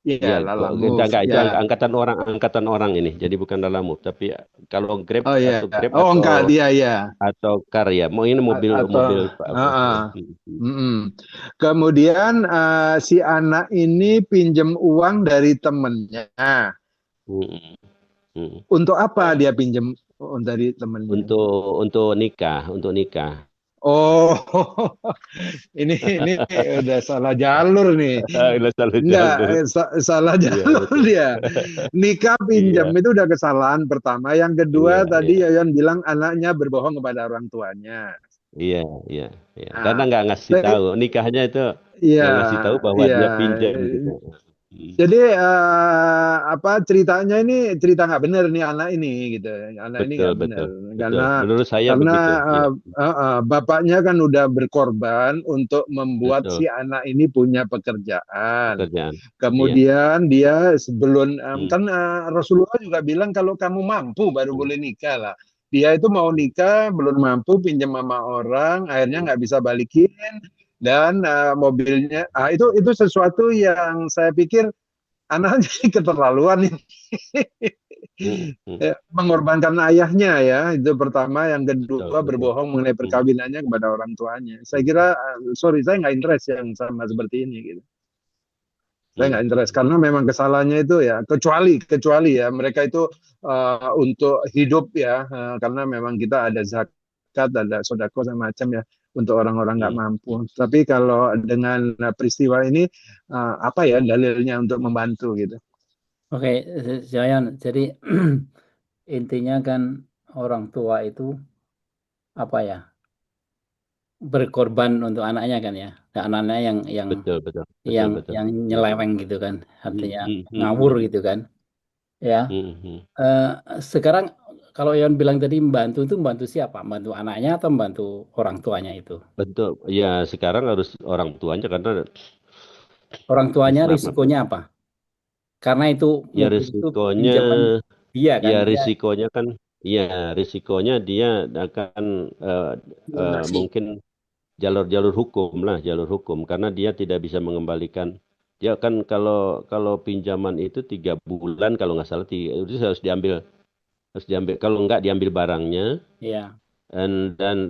Iya, enggak, Lalamove. itu Ya. angkatan orang ini. Jadi bukan dalam move, tapi kalau Grab Oh ya. atau Grab Oh enggak, dia ya. atau car ya. Mau ini mobil Atau mobil apa? Heeh. Mm-mm. Kemudian si anak ini pinjam uang dari temennya. Hmm, hmm. Untuk apa dia pinjam dari temennya? Untuk nikah, untuk nikah. Oh, ini udah salah jalur nih. Udah selalu Enggak, jalur. salah Iya, jalur betul. dia. Nikah pinjam Iya, itu udah kesalahan pertama. Yang iya, kedua iya, tadi Yayan bilang anaknya berbohong kepada orang tuanya. iya, iya, iya. Karena Nah, nggak ngasih saya- tahu nikahnya itu, iya, nggak ngasih tahu bahwa iya. dia pinjam gitu. Hmm. Jadi apa ceritanya ini cerita nggak benar nih anak ini gitu. Anak ini Betul, nggak benar betul, betul. karena Menurut saya karena begitu. Iya, bapaknya kan udah berkorban untuk membuat betul. si anak ini punya pekerjaan. Pekerjaan. Iya. Kemudian dia sebelum Hmm, kan Rasulullah juga bilang kalau kamu mampu baru hmm, boleh nikah lah. Dia itu mau nikah belum mampu pinjam sama orang, akhirnya hmm, nggak bisa balikin dan mobilnya itu sesuatu yang saya pikir anaknya keterlaluan ini. hmm, hmm. Ya, mengorbankan ayahnya ya itu pertama, yang Betul, kedua betul. berbohong mengenai Hmm, perkawinannya kepada orang tuanya. Saya hmm, kira sorry saya nggak interest yang sama seperti ini gitu. Saya hmm, nggak interest hmm. karena memang kesalahannya itu ya kecuali ya mereka itu untuk hidup ya karena memang kita ada zakat, ada sodako sama macam ya untuk orang-orang nggak Hmm. mampu. Tapi kalau dengan peristiwa ini apa ya dalilnya untuk membantu gitu? Oke, Jayan. Jadi intinya kan orang tua itu apa ya, berkorban untuk anaknya kan ya. Nah, anaknya yang Betul, betul, betul, yang betul. yang Hmm, nyeleweng gitu kan, hmm, artinya hmm, hmm, ngawur hmm, gitu kan. Ya, hmm, hmm. Eh, sekarang kalau Yon bilang tadi membantu itu membantu siapa? Membantu anaknya atau membantu orang tuanya itu? Betul. Ya, sekarang harus orang tuanya karena Orang tuanya Islam apa? risikonya apa? Karena itu Ya mobil itu risikonya, pinjaman dia kan, ya dia risikonya kan, ya risikonya dia akan lunasi. mungkin jalur-jalur hukum lah, jalur hukum karena dia tidak bisa mengembalikan. Dia kan kalau kalau pinjaman itu 3 bulan kalau nggak salah, itu harus diambil. Kalau nggak diambil barangnya ya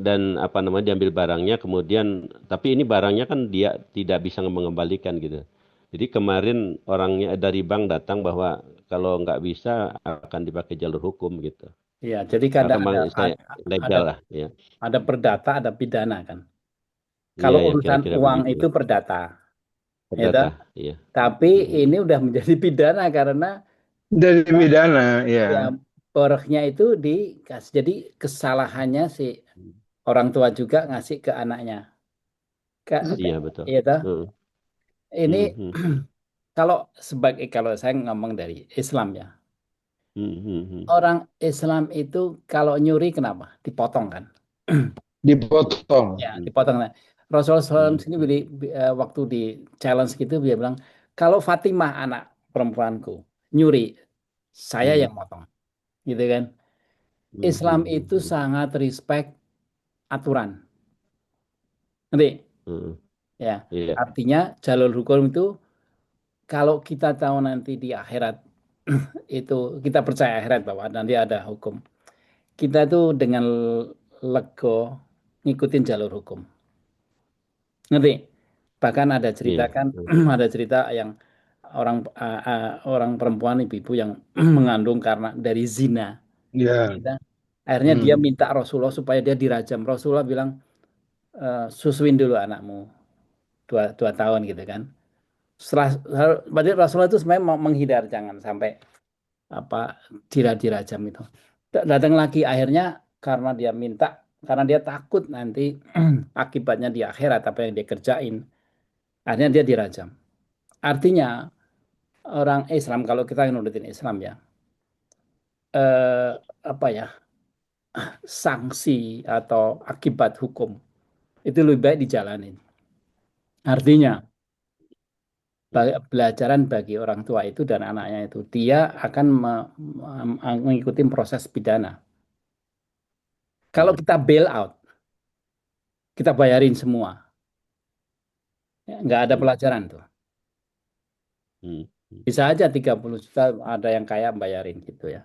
dan apa namanya diambil barangnya kemudian, tapi ini barangnya kan dia tidak bisa mengembalikan gitu. Jadi kemarin orangnya dari bank datang bahwa kalau nggak bisa akan dipakai jalur hukum gitu. ya jadi Maka saya ada legal lah ya. ada perdata, ada pidana kan. Iya Kalau ya urusan kira-kira uang begitu itu lah. perdata, ya toh? Perdata, iya. Tapi Mhm. ini udah menjadi pidana karena Dari pidana ya ya. poroknya itu dikasih. Jadi kesalahannya si orang tua juga ngasih ke anaknya. Iya betul. Ya toh? Mhm. Ini Mhm. kalau saya ngomong dari Islam ya. Mhm. Orang Islam itu kalau nyuri kenapa? Dipotong kan? Dipotong. Ya, dipotong. Nah, Rasulullah SAW Mhm. sini waktu di challenge gitu dia bilang, kalau Fatimah anak perempuanku nyuri, saya Mhm. yang motong, gitu kan? Islam itu Mhm. sangat respect aturan, nanti Mhm. ya. Iya. Artinya jalur hukum itu kalau kita tahu nanti di akhirat itu kita percaya akhirat bahwa nanti ada hukum, kita tuh dengan lego ngikutin jalur hukum. Ngerti? Bahkan ada cerita Iya. kan, ada cerita yang orang perempuan ibu-ibu yang mengandung karena dari zina. Ya. Gitu. Akhirnya dia Hmm. minta Rasulullah supaya dia dirajam. Rasulullah bilang, susuin dulu anakmu 2 tahun gitu kan. Setelah, berarti Rasulullah itu sebenarnya mau menghindar jangan sampai apa dirajam itu. Datang lagi akhirnya karena dia minta, karena dia takut nanti akibatnya di akhirat apa yang dia kerjain. Akhirnya dia dirajam. Artinya orang Islam kalau kita nurutin Islam ya, eh, apa ya? sanksi atau akibat hukum. Itu lebih baik dijalanin. Artinya, pelajaran bagi orang tua itu dan anaknya itu, dia akan mengikuti proses pidana. Kalau kita bail out, kita bayarin semua. Ya, nggak ada pelajaran tuh. Bisa aja 30 juta ada yang kaya bayarin gitu ya.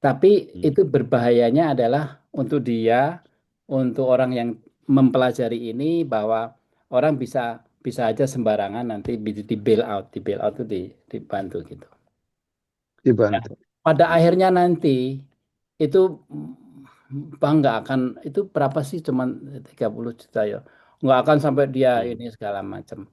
Tapi itu berbahayanya adalah untuk dia, untuk orang yang mempelajari ini bahwa orang bisa bisa aja sembarangan nanti di bail out itu dibantu gitu. Ya, Dibantu. pada akhirnya nanti itu Bang nggak akan itu berapa sih cuman 30 juta ya. Nggak akan sampai dia ini segala macam.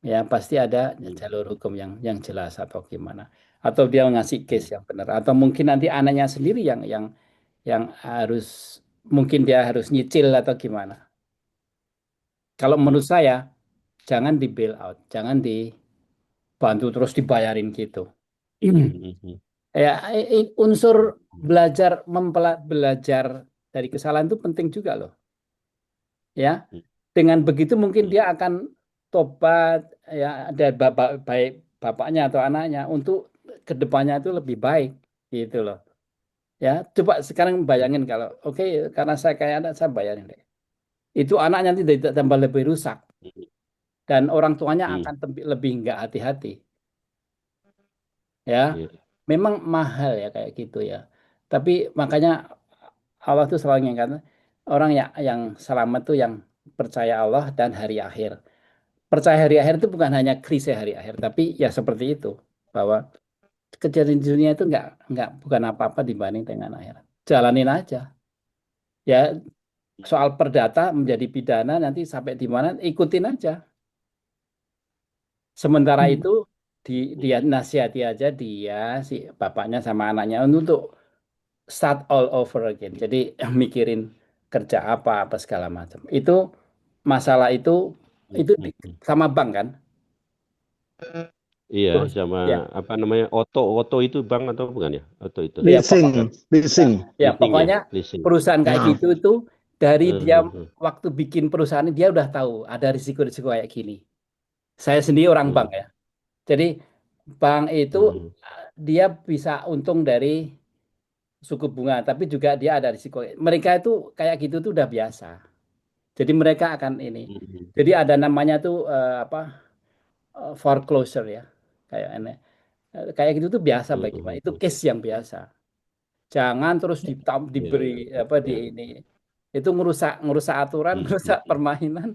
Ya pasti ada jalur hukum yang jelas atau gimana. Atau dia ngasih case yang benar. Atau mungkin nanti anaknya sendiri yang harus mungkin dia harus nyicil atau gimana. Kalau menurut saya jangan di bail out, jangan dibantu terus dibayarin gitu. Ya, unsur belajar dari kesalahan itu penting juga loh. Ya, dengan begitu mungkin dia akan tobat ya dari baik bapaknya atau anaknya untuk kedepannya itu lebih baik gitu loh. Ya, coba sekarang bayangin kalau oke karena saya kayak anak saya bayarin deh. Itu anaknya tidak tambah lebih rusak dan orang tuanya akan lebih nggak hati-hati. Ya, memang mahal ya kayak gitu ya. Tapi makanya Allah tuh selalu ingatkan orang yang selamat tuh yang percaya Allah dan hari akhir. Percaya hari akhir itu bukan hanya klise hari akhir, tapi ya seperti itu bahwa kejadian di dunia itu nggak bukan apa-apa dibanding dengan akhirat. Jalanin aja. Ya soal perdata menjadi pidana nanti sampai di mana ikutin aja. Sementara itu dia nasihati aja dia si bapaknya sama anaknya untuk start all over again. Jadi mikirin kerja apa segala macam. Itu masalah itu sama bank kan? Iya, Terus sama ya, apa namanya Oto itu bank atau bukan ya? Oto itu. ya Leasing, ya, leasing. ya Leasing ya, pokoknya leasing. perusahaan kayak Nah, gitu itu dari dia Eh, eh, waktu bikin perusahaan ini, dia udah tahu ada risiko-risiko kayak gini. Saya sendiri orang bank eh, ya. Jadi bank itu eh, dia bisa untung dari suku bunga, tapi juga dia ada risiko. Mereka itu kayak gitu tuh udah biasa. Jadi mereka akan ini. eh, Jadi ada namanya tuh apa foreclosure ya. Kayak ini. Kayak gitu tuh biasa eh, bagi mereka. Itu eh, case yang biasa. Jangan terus iya, diberi iya, apa di iya. ini. Itu ngerusak ngerusak aturan, Hmm, ngerusak hmm, permainan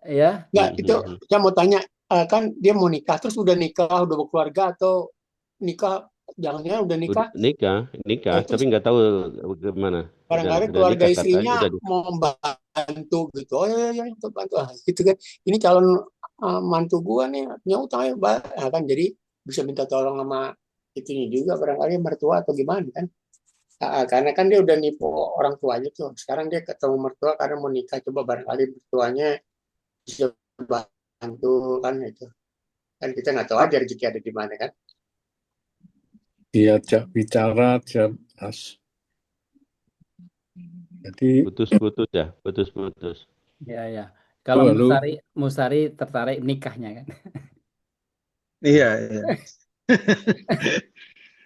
ya. Nggak, hmm, itu hmm, hmm. saya mau tanya, kan dia mau nikah, terus udah nikah, udah berkeluarga, atau nikah, jangan-jangan udah nikah, Udah nikah, nikah, tapi terus nggak tahu gimana. barangkali Udah keluarga nikah katanya, istrinya udah. mau membantu gitu. Oh ya, ya, ikut bantu. Ah, gitu kan. Ini calon mantu gua nih, punya utang ya, nah, kan jadi bisa minta tolong sama itunya juga, barangkali mertua atau gimana kan. Karena kan dia udah nipu orang tuanya tuh. Sekarang dia ketemu mertua karena mau nikah, coba barangkali mertuanya bisa bantu kan itu. Kan kita nggak tahu aja rezeki ada di mana kan. Diajak bicara jelas. Jadi, Putus-putus ya, putus-putus. Ya ya. Kalau halo, Musari tertarik nikahnya kan. iya, iya.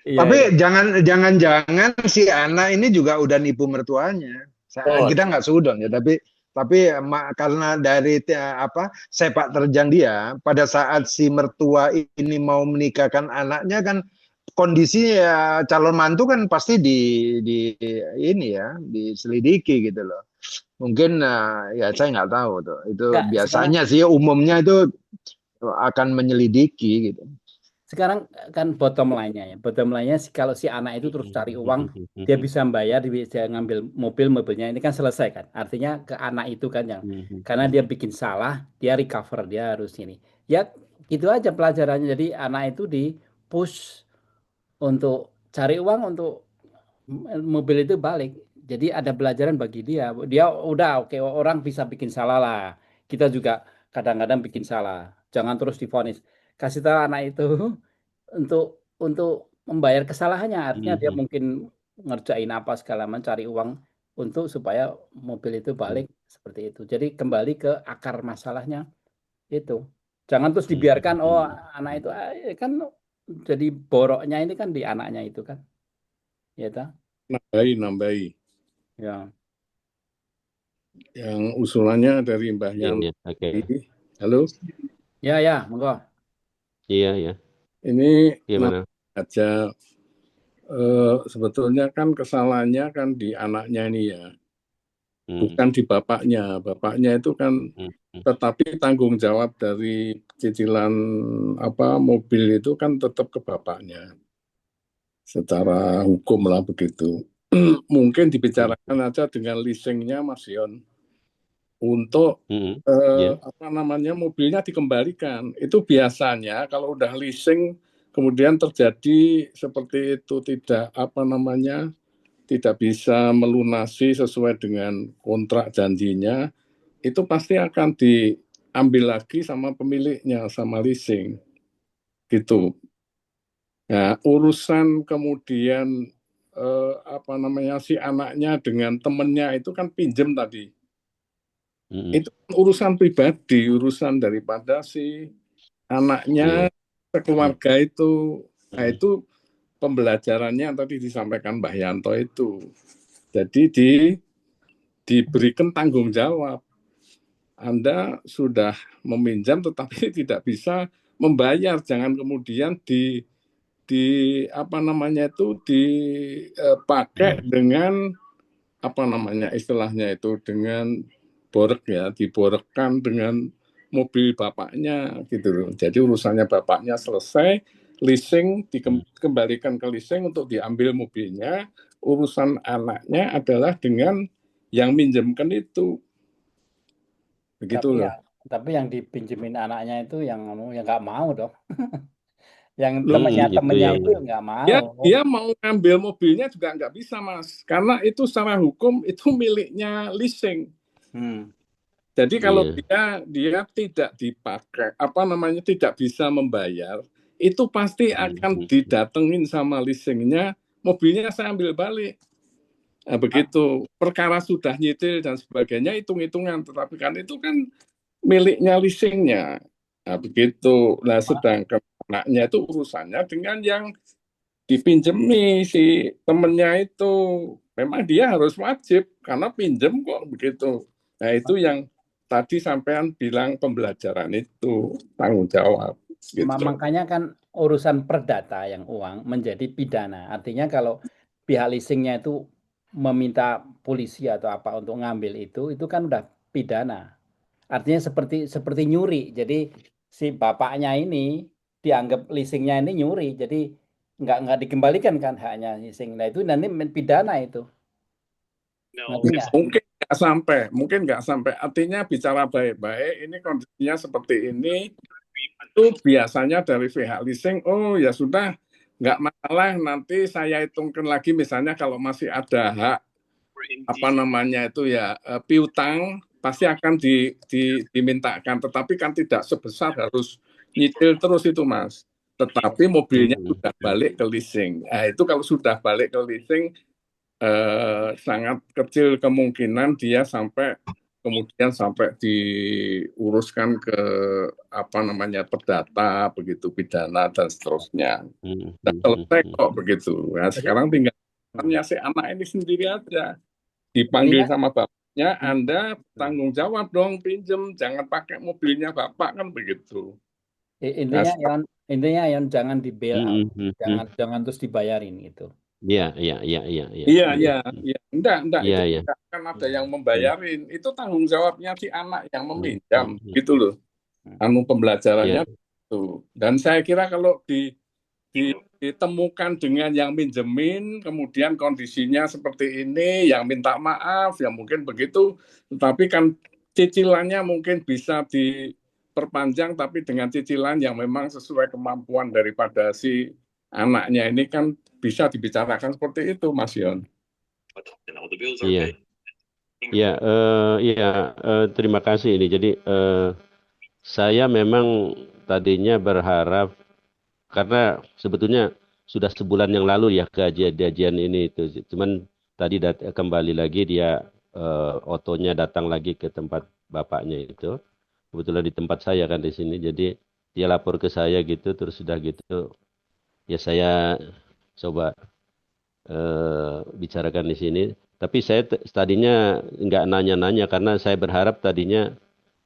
Iya Tapi iya. jangan si anak ini juga udah nipu mertuanya. Oh, Kita nggak sudon ya, tapi karena dari apa sepak terjang dia pada saat si mertua ini mau menikahkan anaknya kan kondisi ya calon mantu kan pasti di ini ya diselidiki gitu loh. Mungkin ya saya nggak tahu tuh. Itu Enggak, sekarang biasanya sih umumnya itu akan menyelidiki gitu. sekarang kan bottom line-nya ya. Bottom line-nya kalau si anak itu terus cari uang, dia bisa bayar, dia bisa ngambil mobilnya ini kan selesai kan. Artinya ke anak itu kan yang karena dia bikin salah, dia recover, dia harus ini. Ya gitu aja pelajarannya. Jadi anak itu di push untuk cari uang untuk mobil itu balik. Jadi ada pelajaran bagi dia. Dia udah oke orang bisa bikin salah lah. Kita juga kadang-kadang bikin salah. Jangan terus divonis. Kasih tahu anak itu untuk membayar kesalahannya. Artinya dia mungkin ngerjain apa segala macam, cari uang untuk supaya mobil itu balik seperti itu. Jadi kembali ke akar masalahnya itu. Jangan terus dibiarkan, oh anak itu kan jadi boroknya ini kan di anaknya itu kan. Ya ta? Nambahi. Ya. Yang usulannya dari Mbah Iya, Yanti. iya. Oke. Halo, Ya, monggo. Iya. ini Gimana? aja sebetulnya kan kesalahannya kan di anaknya ini ya, bukan di bapaknya. Bapaknya itu kan tetapi tanggung jawab dari cicilan mobil itu kan tetap ke bapaknya. Secara hukum lah begitu. Mungkin dibicarakan aja dengan leasingnya Mas Yon untuk Iya. mobilnya dikembalikan. Itu biasanya kalau udah leasing kemudian terjadi seperti itu, tidak bisa melunasi sesuai dengan kontrak janjinya, itu pasti akan diambil lagi sama pemiliknya, sama leasing gitu. Nah, urusan kemudian si anaknya dengan temennya itu kan pinjem tadi. Itu urusan pribadi, urusan daripada si anaknya, keluarga itu. Nah, itu pembelajarannya yang tadi disampaikan Mbah Yanto itu. Jadi diberikan tanggung jawab. Anda sudah meminjam tetapi tidak bisa membayar, jangan kemudian dipakai dengan istilahnya itu dengan diborekkan dengan mobil bapaknya gitu loh. Jadi urusannya bapaknya selesai, leasing dikembalikan ke leasing untuk diambil mobilnya, urusan anaknya adalah dengan yang minjemkan itu. Begitu loh. Tapi yang dipinjemin anaknya itu yang nggak mau dong. Yang Loh, temennya itu nggak mau. Dia mau ngambil mobilnya juga nggak bisa, Mas. Karena itu secara hukum itu miliknya leasing. Jadi kalau dia tidak dipakai, tidak bisa membayar, itu pasti akan didatengin sama leasingnya, mobilnya saya ambil balik. Nah, begitu. Perkara sudah nyetil dan sebagainya, hitung-hitungan. Tetapi kan itu kan miliknya leasingnya. Nah, begitu. Nah, sedangkan anaknya itu urusannya dengan yang dipinjemi si temennya itu. Memang dia harus wajib, karena pinjem kok begitu. Nah, itu yang tadi sampean bilang pembelajaran itu, tanggung jawab. Gitu. Makanya kan urusan perdata yang uang menjadi pidana. Artinya kalau pihak leasingnya itu meminta polisi atau apa untuk ngambil itu kan udah pidana. Artinya seperti nyuri. Jadi si bapaknya ini dianggap leasingnya ini nyuri. Jadi nggak dikembalikan kan haknya leasing. Nah itu nanti pidana itu. Mungkin nggak sampai. Artinya bicara baik-baik, ini kondisinya seperti ini, itu biasanya dari pihak leasing, oh ya sudah, nggak masalah, nanti saya hitungkan lagi, misalnya kalau masih ada hak, piutang, pasti akan dimintakan, tetapi kan tidak sebesar harus nyicil terus itu, Mas. Tetapi mobilnya sudah balik ke leasing. Nah, itu kalau sudah balik ke leasing, sangat kecil kemungkinan dia kemudian sampai diuruskan ke perdata, begitu, pidana dan seterusnya. Dan selesai kok begitu. Nah, sekarang tinggal si anak ini sendiri aja dipanggil sama bapaknya, Anda tanggung jawab dong, pinjem, jangan pakai mobilnya bapak, kan begitu. Intinya yang jangan di bail out, jangan terus dibayarin itu. Iya. Enggak, itu kan ada yang membayarin. Itu tanggung jawabnya si anak yang meminjam, gitu loh. Pembelajarannya itu. Dan saya kira kalau ditemukan dengan yang minjemin, kemudian kondisinya seperti ini, yang minta maaf, ya mungkin begitu. Tetapi kan cicilannya mungkin bisa diperpanjang, tapi dengan cicilan yang memang sesuai kemampuan daripada si anaknya ini, kan bisa dibicarakan seperti itu, Mas Yon. Terima kasih ini. Jadi saya memang tadinya berharap, karena sebetulnya sudah sebulan yang lalu ya kejadian ini itu. Cuman tadi kembali lagi dia otonya datang lagi ke tempat bapaknya itu. Kebetulan di tempat saya kan di sini. Jadi dia lapor ke saya gitu, terus sudah gitu ya saya coba bicarakan di sini. Tapi saya tadinya nggak nanya-nanya karena saya berharap tadinya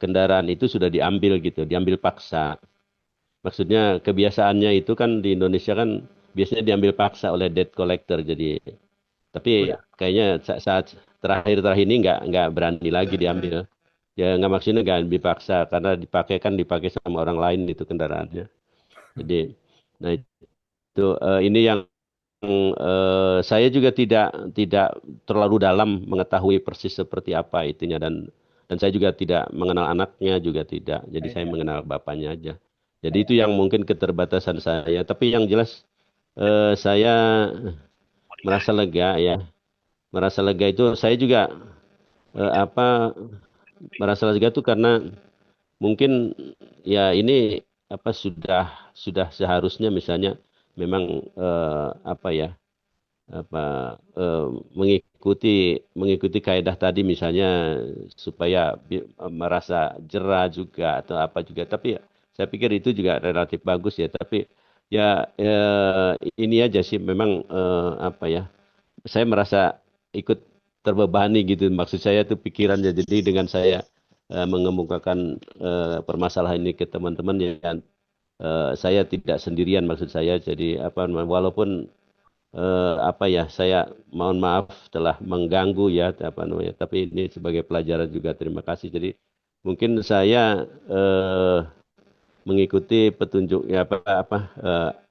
kendaraan itu sudah diambil gitu, diambil paksa. Maksudnya kebiasaannya itu kan di Indonesia kan biasanya diambil paksa oleh debt collector. Jadi, tapi Udah. kayaknya saat terakhir ini nggak berani lagi diambil. Ya nggak maksudnya nggak dipaksa karena dipakai sama orang lain itu kendaraannya. Jadi, nah itu ini yang saya juga tidak terlalu dalam mengetahui persis seperti apa itunya dan saya juga tidak mengenal anaknya juga tidak. Jadi saya mengenal bapaknya aja. Jadi itu yang mungkin keterbatasan saya. Tapi yang jelas saya merasa lega ya. Merasa lega itu saya juga merasa lega itu karena mungkin ya ini sudah seharusnya misalnya memang mengikuti kaedah tadi misalnya supaya merasa jera juga atau apa juga. Tapi ya, saya pikir itu juga relatif bagus ya. Tapi ya ini aja sih memang saya merasa ikut terbebani gitu. Maksud saya itu pikirannya. Jadi dengan saya mengemukakan permasalahan ini ke teman-teman ya, saya tidak sendirian maksud saya. Jadi walaupun saya mohon maaf telah mengganggu ya tapi ini sebagai pelajaran juga terima kasih. Jadi mungkin saya mengikuti petunjuk ya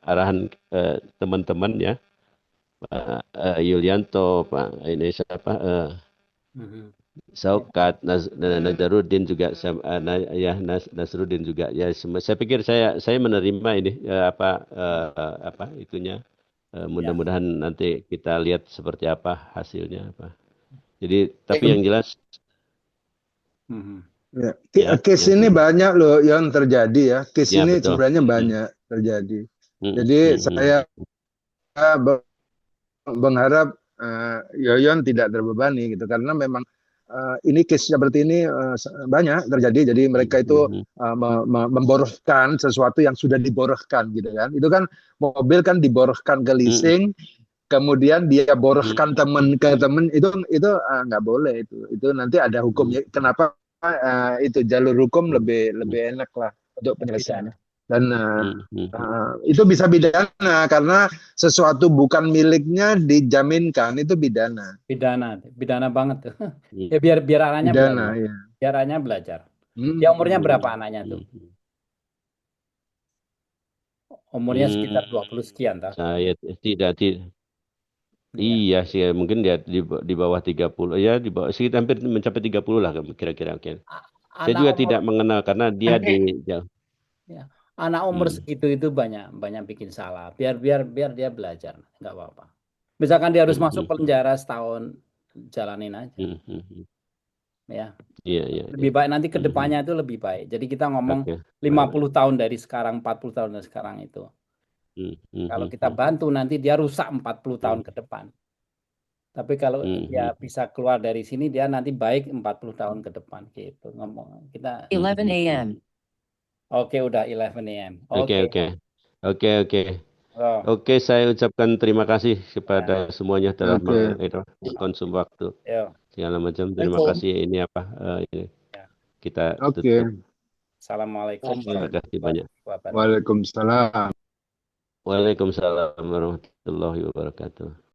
arahan teman-teman ya, Pak Yulianto, Pak ini siapa Saukat, Nazarudin juga Nasrudin juga ya. Saya pikir saya menerima ini itunya. Mudah-mudahan nanti kita lihat seperti apa hasilnya apa. Jadi tapi yang jelas case ini banyak loh yang terjadi ya. Case ini betul. sebenarnya banyak terjadi. Jadi saya berharap Yoyon tidak terbebani gitu karena memang ini case seperti ini banyak terjadi. Jadi mereka itu memboroskan sesuatu yang sudah diboroskan gitu kan. Itu kan mobil kan diboroskan ke leasing, kemudian dia boroskan teman ke teman itu nggak boleh itu nanti ada hukumnya. Kenapa itu jalur hukum lebih enak lah untuk penyelesaiannya. Dan itu bisa pidana karena sesuatu bukan miliknya dijaminkan itu pidana. Pidana banget tuh. Ya biar anaknya Pidana, belajar. ya. Biar anaknya belajar. Dia umurnya berapa anaknya tuh? Umurnya sekitar 20 sekian tak? Saya tidak iya sih mungkin dia di bawah 30 ya di bawah sekitar hampir mencapai 30 lah kira-kira. Saya juga tidak mengenal karena dia ya, anak umur segitu itu banyak bikin salah. Biar dia belajar, nggak apa-apa. Misalkan dia harus masuk penjara setahun, jalanin aja. Ya. Iya. Lebih baik nanti ke depannya itu lebih baik. Jadi kita ngomong 50 tahun dari sekarang, 40 tahun dari sekarang itu. Kalau kita bantu nanti dia rusak 40 tahun ke depan. Tapi kalau dia bisa keluar dari sini dia nanti baik 40 tahun ke depan gitu. Ngomong kita 11 a.m. Oke, udah 11 a.m. Oke. Oke, saya ucapkan terima kasih kepada semuanya telah mengkonsum waktu. Segala macam. Terima kasih ini ini. Kita tutup. Assalamualaikum. Terima kasih banyak. Waalaikumsalam. Waalaikumsalam warahmatullahi wabarakatuh.